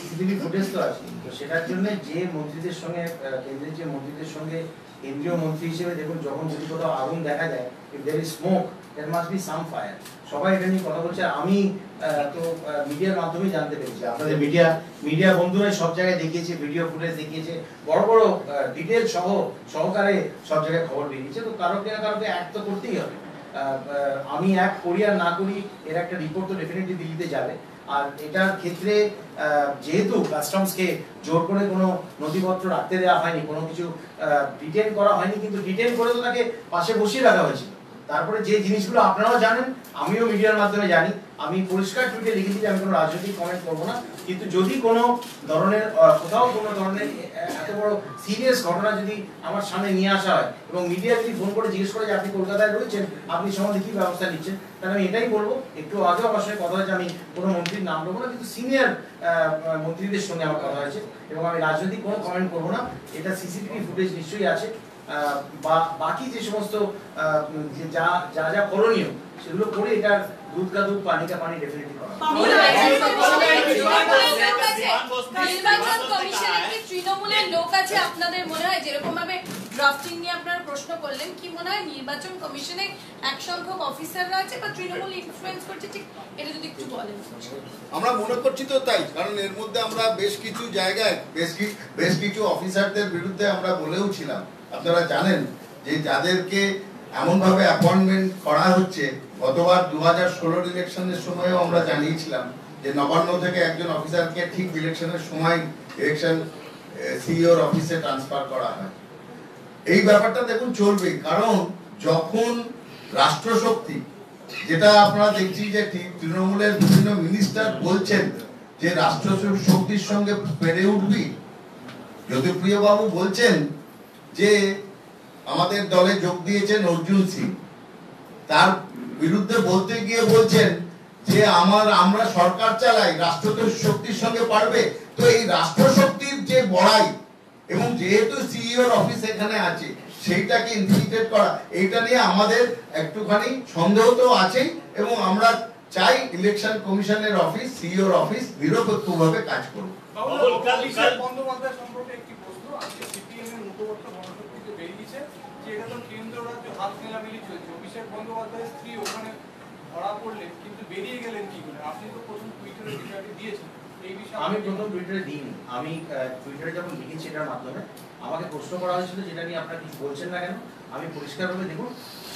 সিসিটিভি ফুটেজ তো আছে, তো সেটার জন্য যে মন্ত্রীদের সঙ্গে কেন্দ্রের যে মন্ত্রীদের সঙ্গে কেন্দ্রীয় মন্ত্রী হিসেবে দেখুন, যখন যদি কোথাও আগুন দেখা যায়, if there is smoke there must be some fire. সবাই এটা নিয়ে কথা বলছে, আমি তো মিডিয়ার মাধ্যমে জানতে পেরেছি, আপনাদের মিডিয়া বন্ধুরাই সব জায়গায় দেখিয়েছে, ভিডিও ফুটেজ দেখিয়েছে, বড় বড় ডিটেল সহকারে সব জায়গায় খবর বেরিয়েছে। তো কারোকে না কারোকে অ্যাক্ট তো করতেই হবে। আমি অ্যাক্ট করি আর না করি এর একটা রিপোর্ট তো ডেফিনেটলি দিল্লিতে যাবে। আর এটার ক্ষেত্রে যেহেতু কাস্টমসকে জোর করে কোনো নথিপত্র রাখতে দেওয়া হয়নি, কোনো কিছু ডিটেন করা হয়নি, কিন্তু ডিটেন করে তো তাকে পাশে বসিয়ে রাখা হয়েছিল। তারপরে যে জিনিসগুলো আপনারাও জানেন, আমিও মিডিয়ার মাধ্যমে জানি, আমি পরিষ্কার টুইটে লিখেছি যে আমি কোনো রাজনৈতিক কমেন্ট করবো না, কিন্তু যদি কোনো ধরনের কোথাও কোনো ধরনের এত বড় সিরিয়াস ঘটনা যদি আমার সামনে নিয়ে আসা হয় এবং মিডিয়া যদি ফোন করে জিজ্ঞেস করে যে আপনি কলকাতায় রয়েছেন, আপনি সম্বন্ধে কী ব্যবস্থা নিচ্ছেন, তাহলে আমি এটাই বলবো। একটু আগেও আমার সঙ্গে কথা হয়েছে, আমি কোনো মন্ত্রীর নাম নেবো না, কিন্তু সিনিয়র মন্ত্রীদের সঙ্গে আমার কথা হয়েছে এবং আমি রাজনৈতিক কোনো কমেন্ট করবো না। এটা সিসিটিভি ফুটেজ নিশ্চয়ই আছে, বাকি যে সমস্ত যা করণীয় সেগুলো করে এটার দুধ কা দুধ পানি কা পানি ডেফিনেটলি করা। নির্বাচন কমিশনের কি তৃণমূলের লোক আছে আপনাদের মনে হয়? যেরকম ভাবে ড্রাফটিং নিয়ে আপনারা প্রশ্ন করলেন, কি মনে হয় নির্বাচন কমিশনে এক সংখ্যক অফিসাররা আছে বা তৃণমূল ইনফ্লুয়েন্স করছে, ঠিক এটা যদি একটু বলেন। আমরা মনে করছি তো তাই, কারণ এর মধ্যে আমরা বেশ কিছু জায়গায় বেশ কিছু অফিসারদের বিরুদ্ধে আমরা বলেও ছিলাম। আপনারা জানেন যে যাদেরকে এমনভাবে অ্যাপয়েন্টমেন্ট করা হচ্ছে, গতবার 2016 ইলেকশনের সময়ও আমরা জানিয়েছিলাম যে নবান্ন থেকে একজন অফিসারকে ঠিক ইলেকশনের সময় ইলেকশন সিইওর অফিসে ট্রান্সফার করা হয়। এই ব্যাপারটা দেখুন চলবে, কারণ যখন রাষ্ট্রশক্তি, যেটা আপনারা দেখছি যে তৃণমূলের বিভিন্ন মিনিস্টার বলছেন যে রাষ্ট্রশক্তির সঙ্গে পেরে উঠবি, জ্যোতিপ্রিয় বাবু বলছেন যে আমাদের দলে যোগ দিয়েছেন অর্জুন সিং, তার বিরুদ্ধে বলতে গিয়ে বলছেন যে আমরা সরকার চালাই, রাষ্ট্র শক্তির সঙ্গে পারবে। তো এই রাষ্ট্রশক্তির যে বড়াই, এবং যেহেতু সিইওর অফিস এখানে আছে, সেইটাকে ইনফিল্ট্রেট করা, এইটা নিয়ে আমাদের একটুখানি সন্দেহ তো আছেই, এবং আমরা চাই ইলেকশন কমিশনের অফিস, সিইওর অফিস নিরপেক্ষভাবে কাজ করুক। বন্দ্যোপাধ্যায় সম্পর্কে একটি প্রশ্ন, আজকে সিপিএম এর মুখপাত্র গণশক্তিতে বেরিয়েছে যে এটা তো কেন্দ্র রাজ্য হাত মেলামেলি চলছে, অভিষেক বন্দ্যোপাধ্যায়ের স্ত্রী ওখানে ধরা পড়লেন কিন্তু বেরিয়ে গেলেন কি করে? আপনি তো প্রথম টুইটারে বিষয়টি দিয়েছেন, এই বিষয়ে আমি প্রথম টুইটারে দিইনি, আমি টুইটারে যখন লিখেছি এটার মাধ্যমে আমাকে প্রশ্ন করা হয়েছিল যেটা নিয়ে আপনারা কিছু বলছেন না কেন। আমি পরিষ্কারভাবে দেখুন,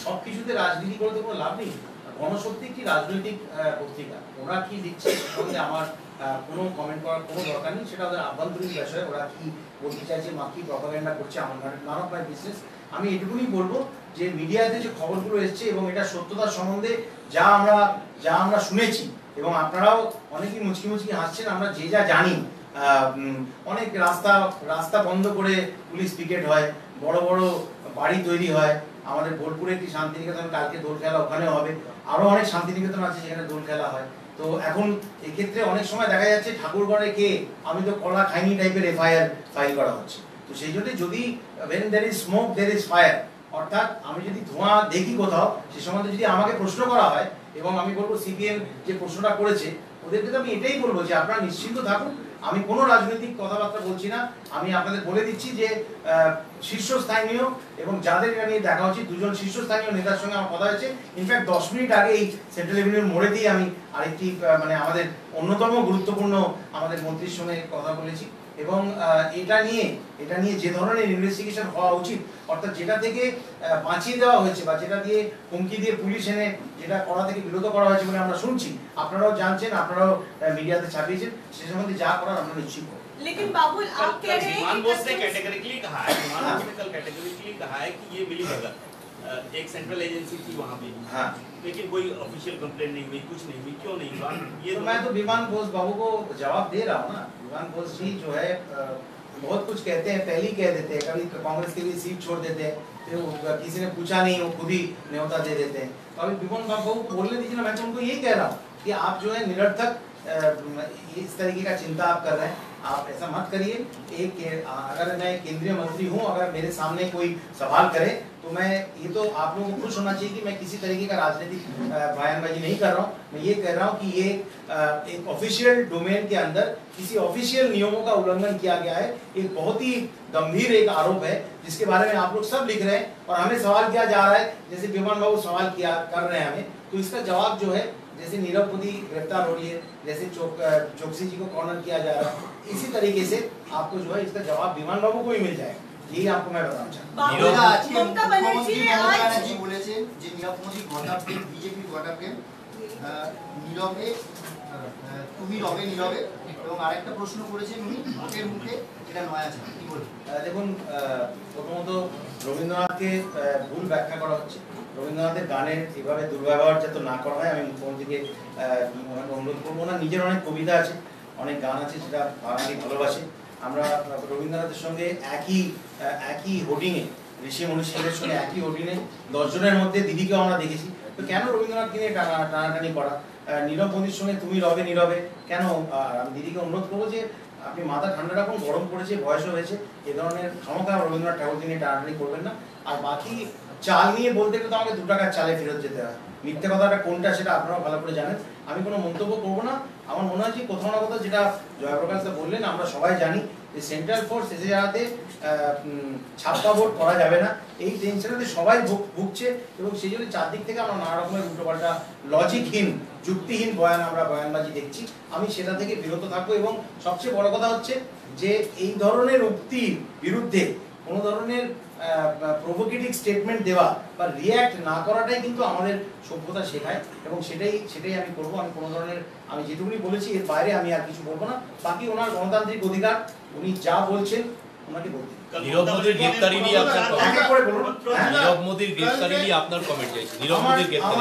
সব কিছুতে রাজনীতি করে তো কোনো লাভ নেই। গণশক্তি একটি রাজনৈতিক পত্রিকা, ওরা কি লিখছে সে সঙ্গে আমার কোনো কমেন্ট করার কোনো দরকার নেই, সেটা ওদের আভ্যন্তরীণ বিষয়, ওরা কি বলতে চাইছে, কি প্রপাগান্ডা করছে, আমার নান অফ মাই বিজনেস। আমি এটুকুনি বলবো যে মিডিয়াতে যে খবরগুলো এসছে এবং এটা সত্যতার সম্বন্ধে যা আমরা শুনেছি, এবং আপনারাও অনেকেই মুচকি হাসছেন, আমরা যে যা জানি, অনেক রাস্তা বন্ধ করে পুলিশ পিকেট হয়, বড় বড় বাড়ি তৈরি হয়, আমাদের বোলপুরে একটি শান্তিনিকেতন, কালকে দোল খেলা ওখানে হবে, আরো অনেক শান্তিনিকেতন আছে যেখানে দোল খেলা হয়। তো এখন এক্ষেত্রে অনেক সময় দেখা যাচ্ছে ঠাকুরগড়ে কে আমি তো কলা খাইনি টাইপের এফআইআর ফাইল করা হচ্ছে। তো সেই জন্য যদি when there is smoke there is fire, অর্থাৎ আমি যদি ধোঁয়া দেখি কোথাও, সে সম্বন্ধে যদি আমাকে প্রশ্ন করা হয়, এবং আমি বলবো সিপিএম যে প্রশ্নটা করেছে ওদেরকে তো আমি এটাই বলবো যে আপনারা নিশ্চিন্ত থাকুন, আমি কোনো রাজনৈতিক কথাবার্তা বলছি না। আমি আপনাদের বলে দিচ্ছি যে শীর্ষস্থানীয় এবং যাদের এটা নিয়ে দেখা উচিত, দুজন শীর্ষস্থানীয় নেতার সঙ্গে আমার কথা হয়েছে। ইনফ্যাক্ট 10 মিনিট আগে এই সেন্ট্রাল এভিনিউর মোড়ে দিয়ে আমি আরেকটি মানে আমাদের অন্যতম গুরুত্বপূর্ণ আমাদের মন্ত্রীর সঙ্গে কথা বলেছি। এবং এটা নিয়ে যে ধরনের ইনভেস্টিগেশন হওয়া উচিত, অর্থাৎ যেটা থেকে বাঁচিয়ে দেওয়া হয়েছে বা যেটা দিয়ে হুমকি দিয়ে পুলিশ এনে যেটা করা থেকে বিরত করা হয়েছে বলে আমরা শুনছি, আপনারাও জানছেন, আপনারাও মিডিয়াতে ছাপিয়েছেন, সে সম্বন্ধে যা করার আমরা নিশ্চিত করব। लेकिन बाबुल आप कह रहे हैं विमान कि बोस ने कैटेगरिकली कहा है, विमान बोस ने कल कैटेगरिकली कहा है कि ये मिलीभगत है, एक सेंट्रल एजेंसी थी वहाँ पे, हाँ, लेकिन कोई ऑफिशियल कंप्लेंट नहीं हुई, कुछ नहीं हुई, क्यों नहीं हुआ? ये तो मैं तो विमान बोस बाबू को जवाब दे रहा हूँ ना। विमान बोस जी जो है बहुत कुछ कहते हैं, पहले ही कह देते हैं, कभी कांग्रेस के लिए सीट छोड़ देते हैं, फिर किसी ने पूछा नहीं वो खुद ही न्योता दे देते हैं। तो अभी विमान बाबू को बोलने दीजिए ना, मैं तो उनको यही कह रहा हूँ कि आप जो है निरर्थक इस तरीके का चिंता आप कर रहे हैं, आप ऐसा मत करिए। अगर मैं केंद्रीय मंत्री हूँ, अगर मेरे सामने कोई सवाल करे तो मैं ये तो आप लोगों को खुश होना चाहिए कि मैं किसी तरीके का राजनीतिक बयानबाजी नहीं कर रहा हूँ। मैं ये कह रहा हूँ कि ये एक ऑफिशियल डोमेन के अंदर किसी ऑफिशियल नियमों का उल्लंघन किया गया है। एक बहुत ही गंभीर एक आरोप है जिसके बारे में आप लोग सब लिख रहे हैं और हमें सवाल किया जा रहा है, जैसे विमान बाबू सवाल किया कर रहे हैं हमें, तो इसका जवाब जो है, जैसे नीरव मोदी गिरफ्तार हो रही है, जैसे चोकसी जी को कॉर्नर किया जा रहा है, इसी तरीके से आपको जो है इसका जवाब विमान बाबू को ही मिल जाएगा। यही आपको मैं बताना चाहता हूँ। ममता बनर्जी ने आज বলেছেন যে নীরব মোদী ঘটাবে, বিজেপি ঘটাবে নীরবে, তুমি রবে নীরবে, এবং আরেকটা প্রশ্ন করেছেন উনি ভোটের মুখে, এটা নয় আছে, কি বলবেন? দেখুন, প্রথমত রবীন্দ্রনাথকে ভুল ব্যাখ্যা করা হচ্ছে। রবীন্দ্রনাথের গানের এভাবে দুর্ব্যবহার যাতে না করা হয় আমি মুখ্যমন্ত্রীকে অনুরোধ করবো না। নিজের অনেক কবিতা আছে, অনেক গান আছে যেটা বাঙালি ভালোবাসে। আমরা রবীন্দ্রনাথের সঙ্গে একই হোর্ডিংয়ে, ঋষি মনীষীদের সঙ্গে একই হোর্ডিংয়ে 10 জনের মধ্যে দিদিকেও আমরা দেখেছি। তো কেন রবীন্দ্রনাথকে নিয়ে টানাটানি করা? নীরব মোদীর সঙ্গে তুমি রবে নীরবে কেন? আমি দিদিকে অনুরোধ করবো যে আপনি মাথা ঠান্ডা রাখুন, গরম পড়েছে, বয়সও হয়েছে, এ ধরনের ক্ষমতা রবীন্দ্রনাথ ঠাকুরকে নিয়ে টানাটানি করবেন না। আর বাকি চাল নিয়ে বলতে গেলে তো আমাকে 2 টাকার চালে ফেরত যেতে হয়। মিথ্যে কথাটা কোনটা সেটা আপনারাও ভালো করে জানেন। আমি কোনো মন্তব্য করবো না। আমার মনে হয় যে কোথাও না কোথাও যেটা জয়প্রকাশ দা বললেন, আমরা সবাই জানি যে সেন্ট্রাল ফোর্স এসে যাওয়াতে ছাপ্পা ভোট করা যাবে না, এই টেনশনেতে সবাই ভুগছে এবং সেই জন্য চারদিক থেকে আমরা নানা রকমের উল্টোপাল্টা লজিকহীন, যুক্তিহীন বয়ানবাজি দেখছি। আমি সেটা থেকে বিরত থাকবো এবং সবচেয়ে বড় কথা হচ্ছে যে এই ধরনের উক্তির বিরুদ্ধে কোনো ধরনের প্রভোকেটিভ স্টেটমেন্ট দেওয়া বা রিয়্যাক্ট না করাটাই কিন্তু আমাদের সভ্যতা শেখায় এবং সেটাই আমি করবো। আমি কোনো ধরনের, আমি যেটুকুনি বলেছি এর বাইরে আমি আর কিছু বলবো না। বাকি ওনার গণতান্ত্রিক অধিকার, উনি যা বলছেন ওনাকে বলতে। নীরব মোদীর গ্রেফতারি নিয়ে আপনার কমেন্ট, এক এক করে বলুন। নীরব মোদীর গ্রেফতারি নিয়ে আপনার কমেন্ট চাইছি। নীরব মোদীর গ্রেফতারি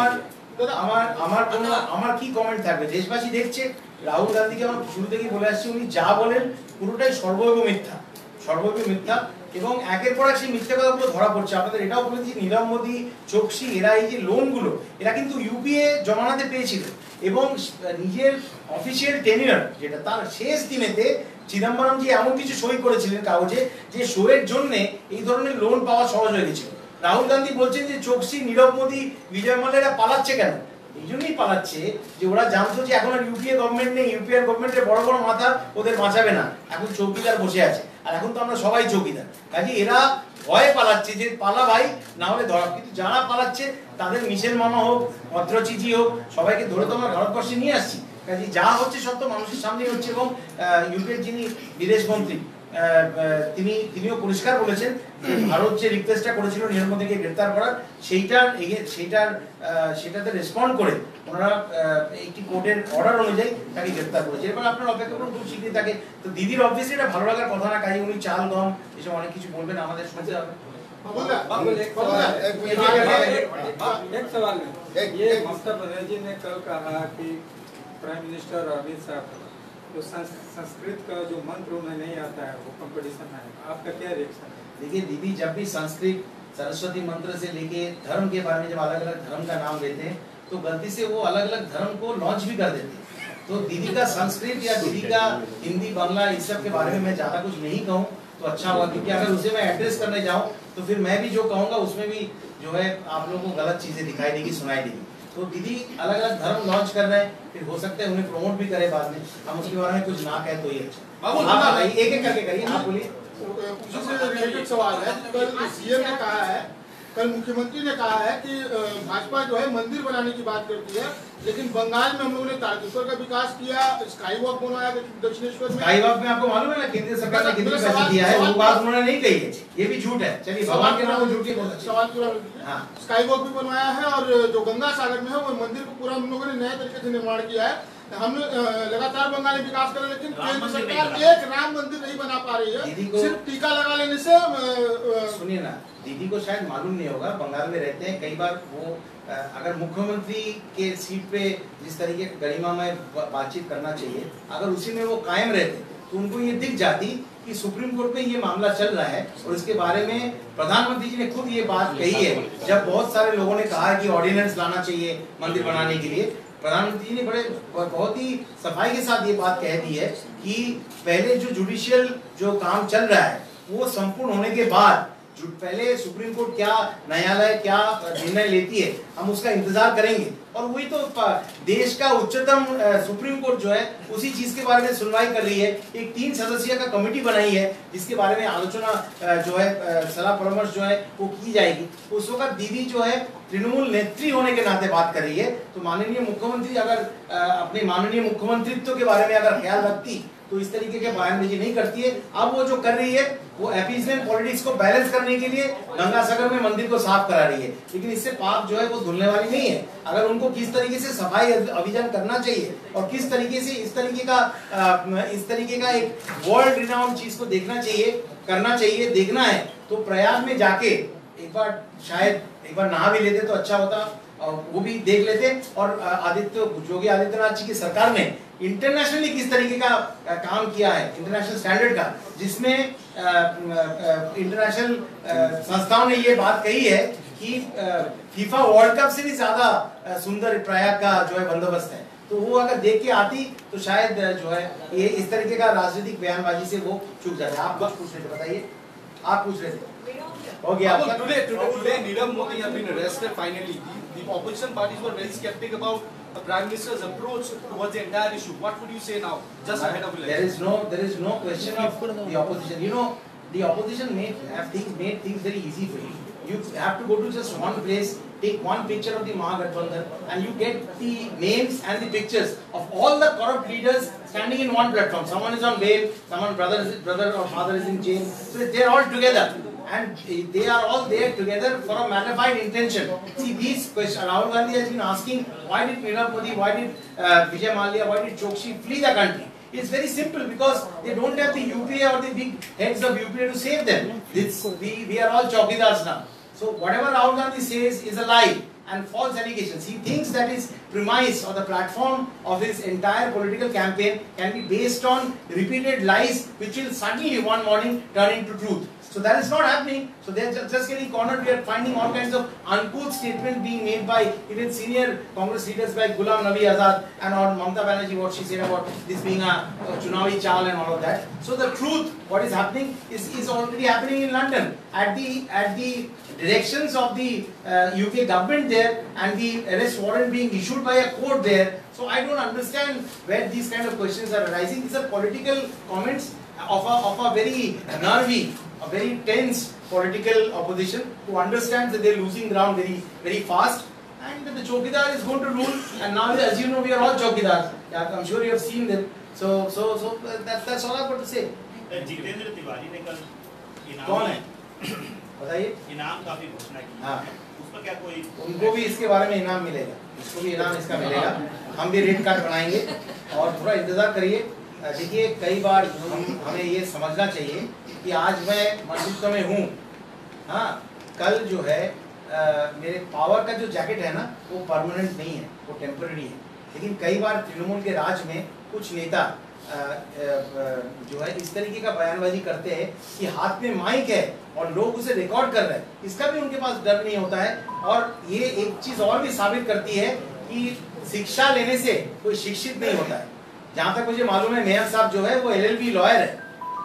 আমার কি কমেন্ট থাকবে? দেশবাসী দেখছে, রাহুল গান্ধীকে আমার শুরু থেকেই বলে আসছি, উনি যা বলেন পুরোটাই সর্বৈব মিথ্যা, সর্বৈব মিথ্যা এবং একের পর এক সেই মিথ্যা কথাগুলো ধরা পড়ছে। আপনাদের এটাও বলেছি, নীরব মোদী, চোকসি, এরা এই যে লোনগুলো এরা কিন্তু ইউপিএ জমানাতে পেয়েছিল এবং নিজের অফিসিয়াল টেনিয়র যেটা তার শেষ দিনেতে চিদম্বরম জি এমন কিছু সই করেছিলেন কাগজে যে সইয়ের জন্য এই ধরনের লোন পাওয়া সহজ হয়ে গেছিল। রাহুল গান্ধী বলছেন যে চোকসি, নীরব মোদী, বিজয় মাল্যা এরা পালাচ্ছে কেন? এই জন্যই পালাচ্ছে যে ওরা জানতো যে এখন আর ইউপিএ গভর্নমেন্ট নেই, ইউপিএ গভর্নমেন্টের বড় বড় মাথা ওদের বাঁচাবে না, এখন চৌকিদার বসে আছে। আর এখন তো আমরা সবাই চৌকিদার, কাজে এরা ভয়ে পালাচ্ছে যে পালা ভাই, না হলে ধরা। কিন্তু যারা পালাচ্ছে তাদের মিশেল মামা হোক, ভদ্রচিজি হোক, সবাইকে ধরে তো আমরা ভারতবর্ষে নিয়ে আসছি। কাজে যা হচ্ছে সব তো মানুষের সামনেই হচ্ছে এবং ইউপিএর যিনি বিদেশ মন্ত্রী তিনিও পরিষ্কার বলেছেন ভারত যে রিকোয়েস্টটা করেছিল নীরব মোদীকে গ্রেফতার করার, সেটাতে রেসপন্ড করে ওনারা একটি কোর্টের অর্ডার অনুযায়ী তাকে গ্রেফতার করেছে। এবার আপনার অপেক্ষা করুন, খুব শীঘ্রই তাকে। তো দিদির অবভিয়াসলি এটা ভালো লাগার কথা না, কাজে উনি চাল গম এসব অনেক কিছু বলবেন, আমাদের শুনতে হবে। एक सवाल है, ये ममता बनर्जी ने कल कहा कि प्राइम मिनिस्टर अमित शाह तो संस्कृत का जो मंत्र उन्हें नहीं आता है वो कंपटीशन है, आपका क्या रिएक्शन है? देखिए दीदी, जब भी संस्कृत सरस्वती मंत्र से लेके धर्म के बारे में जब अलग अलग धर्म का नाम लेते हैं तो गलती से वो अलग अलग धर्म को लॉन्च भी कर देते हैं। तो दीदी का संस्कृत या दीदी का हिंदी बांग्ला इस सब के बारे में मैं ज़्यादा कुछ नहीं कहूँ तो अच्छा होगा, क्योंकि अगर उसे मैं एड्रेस करने जाऊँ तो फिर मैं भी जो कहूँगा उसमें भी जो है आप लोगों को गलत चीज़ें दिखाई देगी, सुनाई देगी। तो दीदी अलग अलग धर्म लॉन्च कर रहे हैं, फिर हो सकता है उन्हें प्रमोट भी करे बाद में, हम उसके बारे में कुछ ना कहे तो ही अच्छा। एक एक करके करिए, आप बोलिए। उसी से रिलेटेड सवाल है, कल सीएम ने कहा है कल मुख्यमंत्री ने कहा है कि भाजपा जो है मंदिर बनाने की बात करती है, लेकिन बंगाल में हम लोगों ने तारकेश्वर का विकास किया, स्काई वॉक बनवाया दक्षिणेश्वर में। स्काई वॉक में आपको मालूम है ना केंद्र सरकार ने कितने पैसे दिया है, वो बात उन्होंने नहीं कही है, ये भी झूठ है। चलिए भगवान के नाम वो झूठ है। सवाल पूरा हाँ। स्काई वॉक भी बनवाया है और जो गंगा सागर में है वो मंदिर को पूरा हम लोगों ने नए तरीके से निर्माण किया है। हम लगातार बंगाल में विकास कर रहे हैं, लेकिन केंद्र सरकार एक राम मंदिर नहीं बना पा रही है। सिर्फ टीका लगा लेने से सुनिए ना, दीदी को शायद मालूम नहीं होगा, बंगाल में रहते हैं, कई बार वो अगर मुख्यमंत्री के सीट पे जिस तरीके गरिमामय बातचीत करना चाहिए, अगर उसी में वो कायम रहते तो उनको ये दिख जाती कि सुप्रीम कोर्ट में ये मामला चल रहा है और इसके बारे में प्रधानमंत्री जी ने खुद ये बात कही है। जब बहुत सारे लोगों ने कहा कि ऑर्डिनेंस लाना चाहिए मंदिर बनाने के लिए, प्रधानमंत्री जी ने बहुत ही सफाई के साथ ये बात कह दी है कि पहले जो जुडिशियल जो काम चल रहा है वो संपूर्ण होने के बाद पहले सुप्रीम कोर्ट क्या न्यायालय क्या निर्णय लेती है हम उसका इंतजार करेंगे। और वही तो देश का उच्चतम सुप्रीम कोर्ट जो है उसी चीज के बारे में सुनवाई कर रही है। एक 3 सदस्यीय का कमेटी बनाई है जिसके बारे में आलोचना जो है सलाह परामर्श जो है वो की जाएगी। उस वक्त दीदी जो है तृणमूल नेत्री होने के नाते बात कर रही है, तो माननीय मुख्यमंत्री अगर अपने माननीय मुख्यमंत्रित्व के बारे में अगर ख्याल रखती तो इस तरीके के बयानबाजी नहीं करती है। अब वो जो कर रही है वो एपीजमेंट पॉलिटिक्स को बैलेंस करने के लिए गंगा सागर में मंदिर को साफ करा रही है, लेकिन इससे पाप जो है वो धुलने वाली नहीं है। अगर उनको किस तरीके से सफाई अभियान करना चाहिए और किस तरीके से इस तरीके का एक वर्ल्ड रिनाउंड चीज को देखना चाहिए, करना चाहिए, देखना है, तो प्रयाग में जाके एक बार शायद एक बार नहा भी लेते तो अच्छा होता, वो भी देख लेते। और योगी आदित्यनाथ जी की सरकार ने इंटरनेशनली किस तरीके का काम किया है, इंटरनेशनल स्टैंडर्ड का, जिसमें इंटरनेशनल संस्थाओं ने ये बात कही है कि फीफा वर्ल्ड कप से भी ज्यादा सुंदर प्रयाग का जो है बंदोबस्त है। तो वो अगर देख के आती तो शायद जो है ये इस तरीके का राजनीतिक बयानबाजी से वो चूक जाते। आप कुछ पूछ रहे थे, बताइए, आप पूछ रहे थे। हो गया। Today Nirav Modi has been arrested finally. The opposition parties were very skeptic about the Prime Minister's approach towards the entire issue. What would you say now, just ahead of election? There is no question of the opposition. You know, the opposition made things very easy for you. You have to go to just one place, take one picture of the Mahagathbandhan, and you get the names and the pictures of all the corrupt leaders standing in one platform. Someone is on bail, someone brother or father is in jail. So they are all together. And they are all there together for a magnified intention. See, these questions, Rahul Gandhi has been asking, why did Nirav Modi, why did Vijay Mallya, why did Chokshi flee the country? It's very simple, because they don't have the UPA or the big heads of UPA to save them. We are all chowkidars now. So whatever Rahul Gandhi says is a lie and false allegations. He thinks that his premise or the platform of his entire political campaign can be based on repeated lies which will suddenly one morning turn into truth. So that is not happening. So they are just getting cornered. We are finding all kinds of uncouth statements being made by even senior Congress leaders like Ghulam Nabi Azad and or Mamata Banerjee, what she said about this being a Chunavi Chal and all of that. So the truth, what is happening is already happening in London at the directions of the UK government there, and the arrest warrant being issued by a court there. So I don't understand where these kind of questions are arising. These are political comments of a very nervy, a very tense political opposition who understands that they are losing ground very, very fast, and the chowkidar is going to rule. And now, as you know, we are all chowkidars. I'm sure you have seen them. So that's all I've got to say. Jitendra Tiwari ने कल इनाम, कौन है बताइए, इनाम काफी घोषणा की, हाँ, उस पर क्या कोई, उनको भी इसके बारे में इनाम मिलेगा, इसको भी इनाम इसका मिलेगा। हम भी रेड कार्ड बनाएंगे और थोड़ा इंतजार करिए। देखिए, कई बार हमें ये समझना चाहिए कि आज मैं मंत्रित्व में हूँ, हाँ, कल जो है मेरे पावर का जो जैकेट है ना वो परमानेंट नहीं है, वो टेम्पररी है। लेकिन कई बार तृणमूल के राज में कुछ नेता जो है इस तरीके का बयानबाजी करते हैं कि हाथ में माइक है और लोग उसे रिकॉर्ड कर रहे हैं, इसका भी उनके पास डर नहीं होता है। और ये एक चीज और भी साबित करती है कि शिक्षा लेने से कोई शिक्षित नहीं होता है। जहाँ तक मुझे मालूम है, मेयर साहब जो है वो LLB लॉयर है,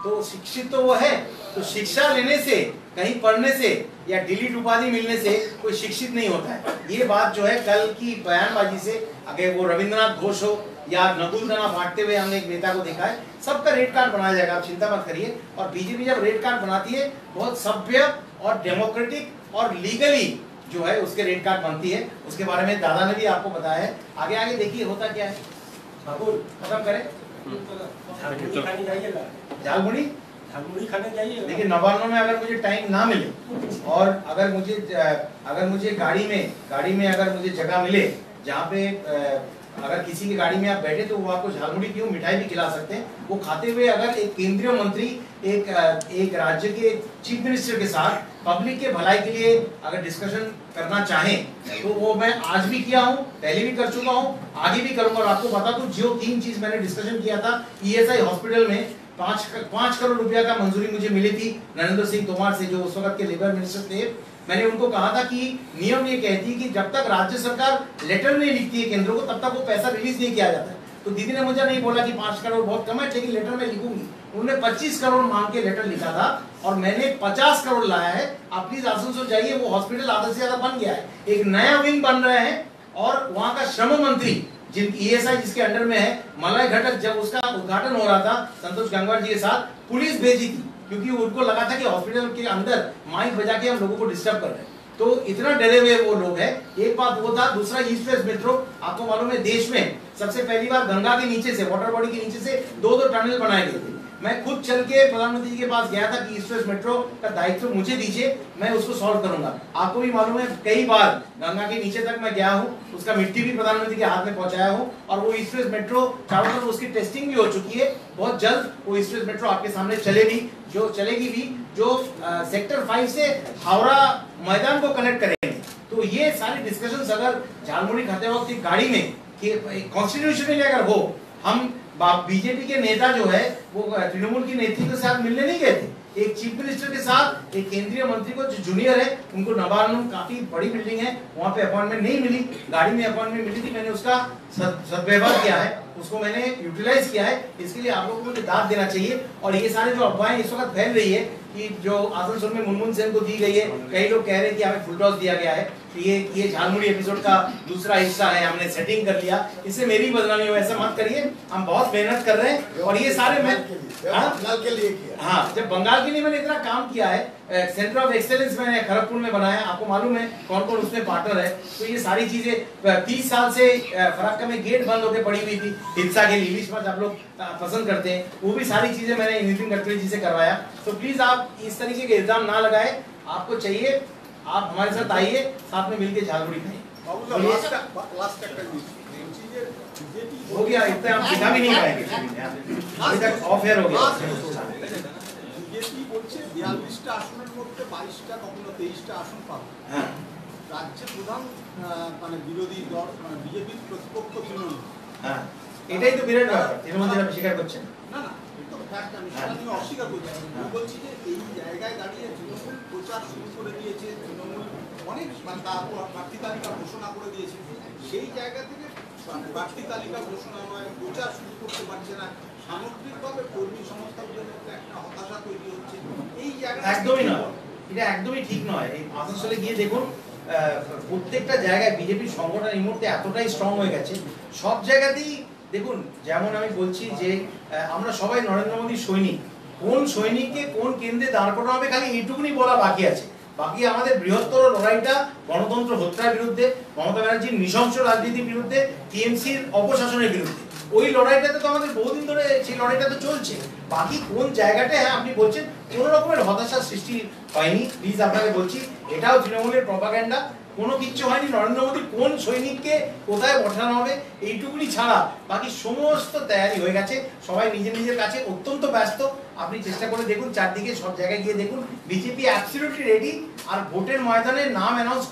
तो शिक्षित तो वो है। तो शिक्षा लेने से, कहीं पढ़ने से या डिलीट उपाधि मिलने से कोई शिक्षित नहीं होता है। ये बात जो है कल की बयानबाजी से, अगर वो रविंद्रनाथ घोष हो या नकुल दाना बांटते हुए हमने एक नेता को देखा है, सबका रेड कार्ड बनाया जाएगा, आप चिंता मत करिए। और बीजेपी जब रेड कार्ड बनाती है बहुत सभ्य और डेमोक्रेटिक और लीगली जो है उसके रेट कार्ड बनती है। उसके बारे में दादा ने भी आपको बताया है। आगे आगे देखिए होता क्या है। खत्म करें झालमुड़ी खाने जाइए। देखिए नवान्न में अगर मुझे टाइम ना मिले और अगर मुझे गाड़ी में अगर मुझे जगह मिले जहाँ पे अगर किसी की गाड़ी में आप बैठे तो वो आपको झालमुड़ी क्यों मिठाई भी खिला सकते हैं। वो खाते हुए अगर एक केंद्रीय मंत्री एक राज्य के चीफ मिनिस्टर के साथ पब्लिक के भलाई के लिए अगर डिस्कशन करना चाहें तो वो मैं आज भी किया हूँ, पहले भी कर चुका हूँ, आगे भी करूंगा। और आपको बता दूं जो 3 चीज मैंने डिस्कशन किया था ESI हॉस्पिटल में 5 करोड़ रुपया का मंजूरी मुझे मिली थी नरेंद्र सिंह तोमर से, जो उस वक्त के लेबर मिनिस्टर थे। मैंने उनको कहा था कि नियम ये कहती है कि जब तक राज्य सरकार लेटर नहीं लिखती है केंद्र को तब तक वो पैसा रिलीज नहीं किया जाता है। तो दीदी ने मुझे नहीं बोला कि 5 करोड़ बहुत कम है लेकिन लेटर में लिखूंगी। उन्होंने 25 करोड़ मांग के लेटर लिखा था और मैंने 50 करोड़ लाया है। आप प्लीज आसनसोल जाइए, वो हॉस्पिटल आधा से ज्यादा बन गया है, एक नया विंग बन रहा है। और वहां का श्रम मंत्री जिन ESI जिसके अंडर में है मलय घटक, जब उसका उद्घाटन हो रहा था संतोष गंगवार जी के साथ, पुलिस भेजी थी क्योंकि उनको लगा था कि हॉस्पिटल के अंदर माइक बजा के हम लोगों को डिस्टर्ब कर रहे हैं। तो इतना डरे हुए वो लोग हैं। एक बात वो था। दूसरा ईस्ट वेस्ट मेट्रो, आपको मालूम है देश में सबसे पहली बार गंगा के नीचे से, वाटर बॉडी के नीचे से 2 टनल बनाए गए थे। मैं खुद चल के प्रधानमंत्री जी के पास गया था कि ईस्ट वेस्ट मेट्रो का दायित्व मुझे दीजिए, मैं उसको सॉल्व करूंगा। आपको भी मालूम है कई बार गंगा के नीचे तक मैं गया हूँ, उसका मिट्टी भी प्रधानमंत्री के हाथ में पहुंचाया हूँ। और वो ईस्ट वेस्ट मेट्रो चारों तरफ उसकी टेस्टिंग भी हो चुकी है। बहुत जल्द वो ईस्ट वेस्ट मेट्रो आपके सामने चलेगी, जो सेक्टर 5 से हावड़ा मैदान को कनेक्ट करेंगे। तो ये सारी डिस्कशंस अगर झालमुड़ी खाते वक्त गाड़ी में कॉन्स्टिट्यूशनली अगर हो, हम बीजेपी के नेता जो है वो तृणमूल की नेत्री के साथ मिलने नहीं गए थे, एक चीफ मिनिस्टर के साथ एक केंद्रीय मंत्री को जो जूनियर है उनको नवान्न काफी बड़ी बिल्डिंग है वहां पे अपॉइंटमेंट नहीं मिली, गाड़ी में अपॉइंटमेंट मिली थी। मैंने उसका सदव्यवहार किया है, उसको मैंने यूटिलाइज किया है। इसके लिए आप लोगों को मुझे दाद देना चाहिए। और ये सारे जो अफवाहें इस वक्त फैल रही है कि जो आसनसोल में मुनमुन सेन को दी गई है, कई लोग कह रहे हैं कि हमें फुल टॉस दिया गया है, ये झालमुड़ी एपिसोड का दूसरा हिस्सा है, हमने सेटिंग कर लिया, इससे मेरी बदनामी हो, ऐसा मत करिए। हम बहुत मेहनत कर रहे हैं और ये सारे मैं बंगाल के लिए किया। हाँ, जब बंगाल के लिए मैंने इतना काम किया है, सेंटर ऑफ एक्सेलेंस मैंने खड़गपुर में बनाया, आपको मालूम है कौन कौन उसमें पार्टनर है। तो ये सारी चीजें 30 साल से फराक्का में गेट बंद होकर पड़ी हुई थी हिंसा के लिए, इलिश आप लोग पसंद करते हैं, वो भी सारी चीजें मैंने नितिन गडकरी जी से करवाया। तो प्लीज आप इस तरीके के इल्जाम ना लगाए। आपको चाहिए आप हमारे साथ आइए, साथ में मिलकर झालमुड़ी खाइए। हो गया, इतना हम सिखा भी नहीं पाएंगे, अभी तक ऑफ एयर हो गया। বিজেপি বলছে 42টা আসনের মধ্যে 22টা কখনো 23টা আসন পাবে। হ্যাঁ, রাজ্যের প্রধান মানে বিরোধী দল মানে বিজেপির প্রতিপক্ষ তৃণমূল। হ্যাঁ, এটাই তো বিরাট ব্যাপার, তৃণমূল আপনি স্বীকার করছেন না না, এটা তো ফ্যাক্ট, আমি সেটা নিয়ে অস্বীকার করছি। আমি বলছি যে এই জায়গায় দাঁড়িয়ে তৃণমূল প্রচার শুরু করে দিয়েছে, তৃণমূল অনেক মানে তারপর প্রার্থী তালিকা ঘোষণা করে দিয়েছে। সেই জায়গা থেকে প্রার্থী তালিকা ঘোষণা নয়, প্রচার শুরু করতে পারছে না। সামগ্রিকভাবে কর্মী সংস্থাগুলোর মধ্যে একটা হতাশা তৈরি হচ্ছে। এই জায়গাটা একদমই নয়, এটা একদমই ঠিক নয়। এই আসানসোলে গিয়ে দেখুন প্রত্যেকটা জায়গায় বিজেপির সংগঠন এই মুহূর্তে এতটাই স্ট্রং হয়ে গেছে, সব জায়গাতেই দেখুন। যেমন আমি বলছি যে আমরা সবাই নরেন্দ্র মোদীর সৈনিক, কোন সৈনিককে কোন কেন্দ্রে দাঁড় করানো হবে খালি এইটুকুনি বলা বাকি আছে। বাকি আমাদের বৃহত্তর লড়াইটা গণতন্ত্র হত্যার বিরুদ্ধে, মমতা ব্যানার্জির নৃশংস রাজনীতির বিরুদ্ধে, টিএমসির অপশাসনের বিরুদ্ধে। ওই লড়াইটাতে তো আমাদের বহুদিন ধরে সেই লড়াইটা তো চলছে। বাকি কোন জায়গাটায় হ্যাঁ আপনি বলছেন কোন রকমের হতাশার সৃষ্টি হয়নি, প্লিজ আপনাকে বলছি এটাও তৃণমূলের প্রপাগান্ডা, কোনো কিচ্ছু হয়নি। নরেন্দ্র মোদী কোন সৈনিককে কোথায় পাঠানো হবে এইটুকুনি ছাড়া বাকি সমস্ত তৈরি হয়ে গেছে। সবাই নিজের নিজের কাছে অত্যন্ত ব্যস্ত। আপনি চেষ্টা করে দেখুন, চারদিকে সব জায়গায় গিয়ে দেখুন, বিজেপি অ্যাবসলিউটলি রেডি। আর ভোটের ময়দানে নাম অ্যানাউন্স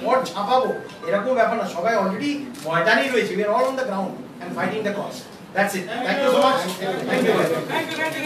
পর ছাপাবো এরকম ব্যাপার না, সবাই অলরেডি ময়দানেই রয়েছে। We are all on the ground and fighting the cause. That's it. Thank you so much. Thank you.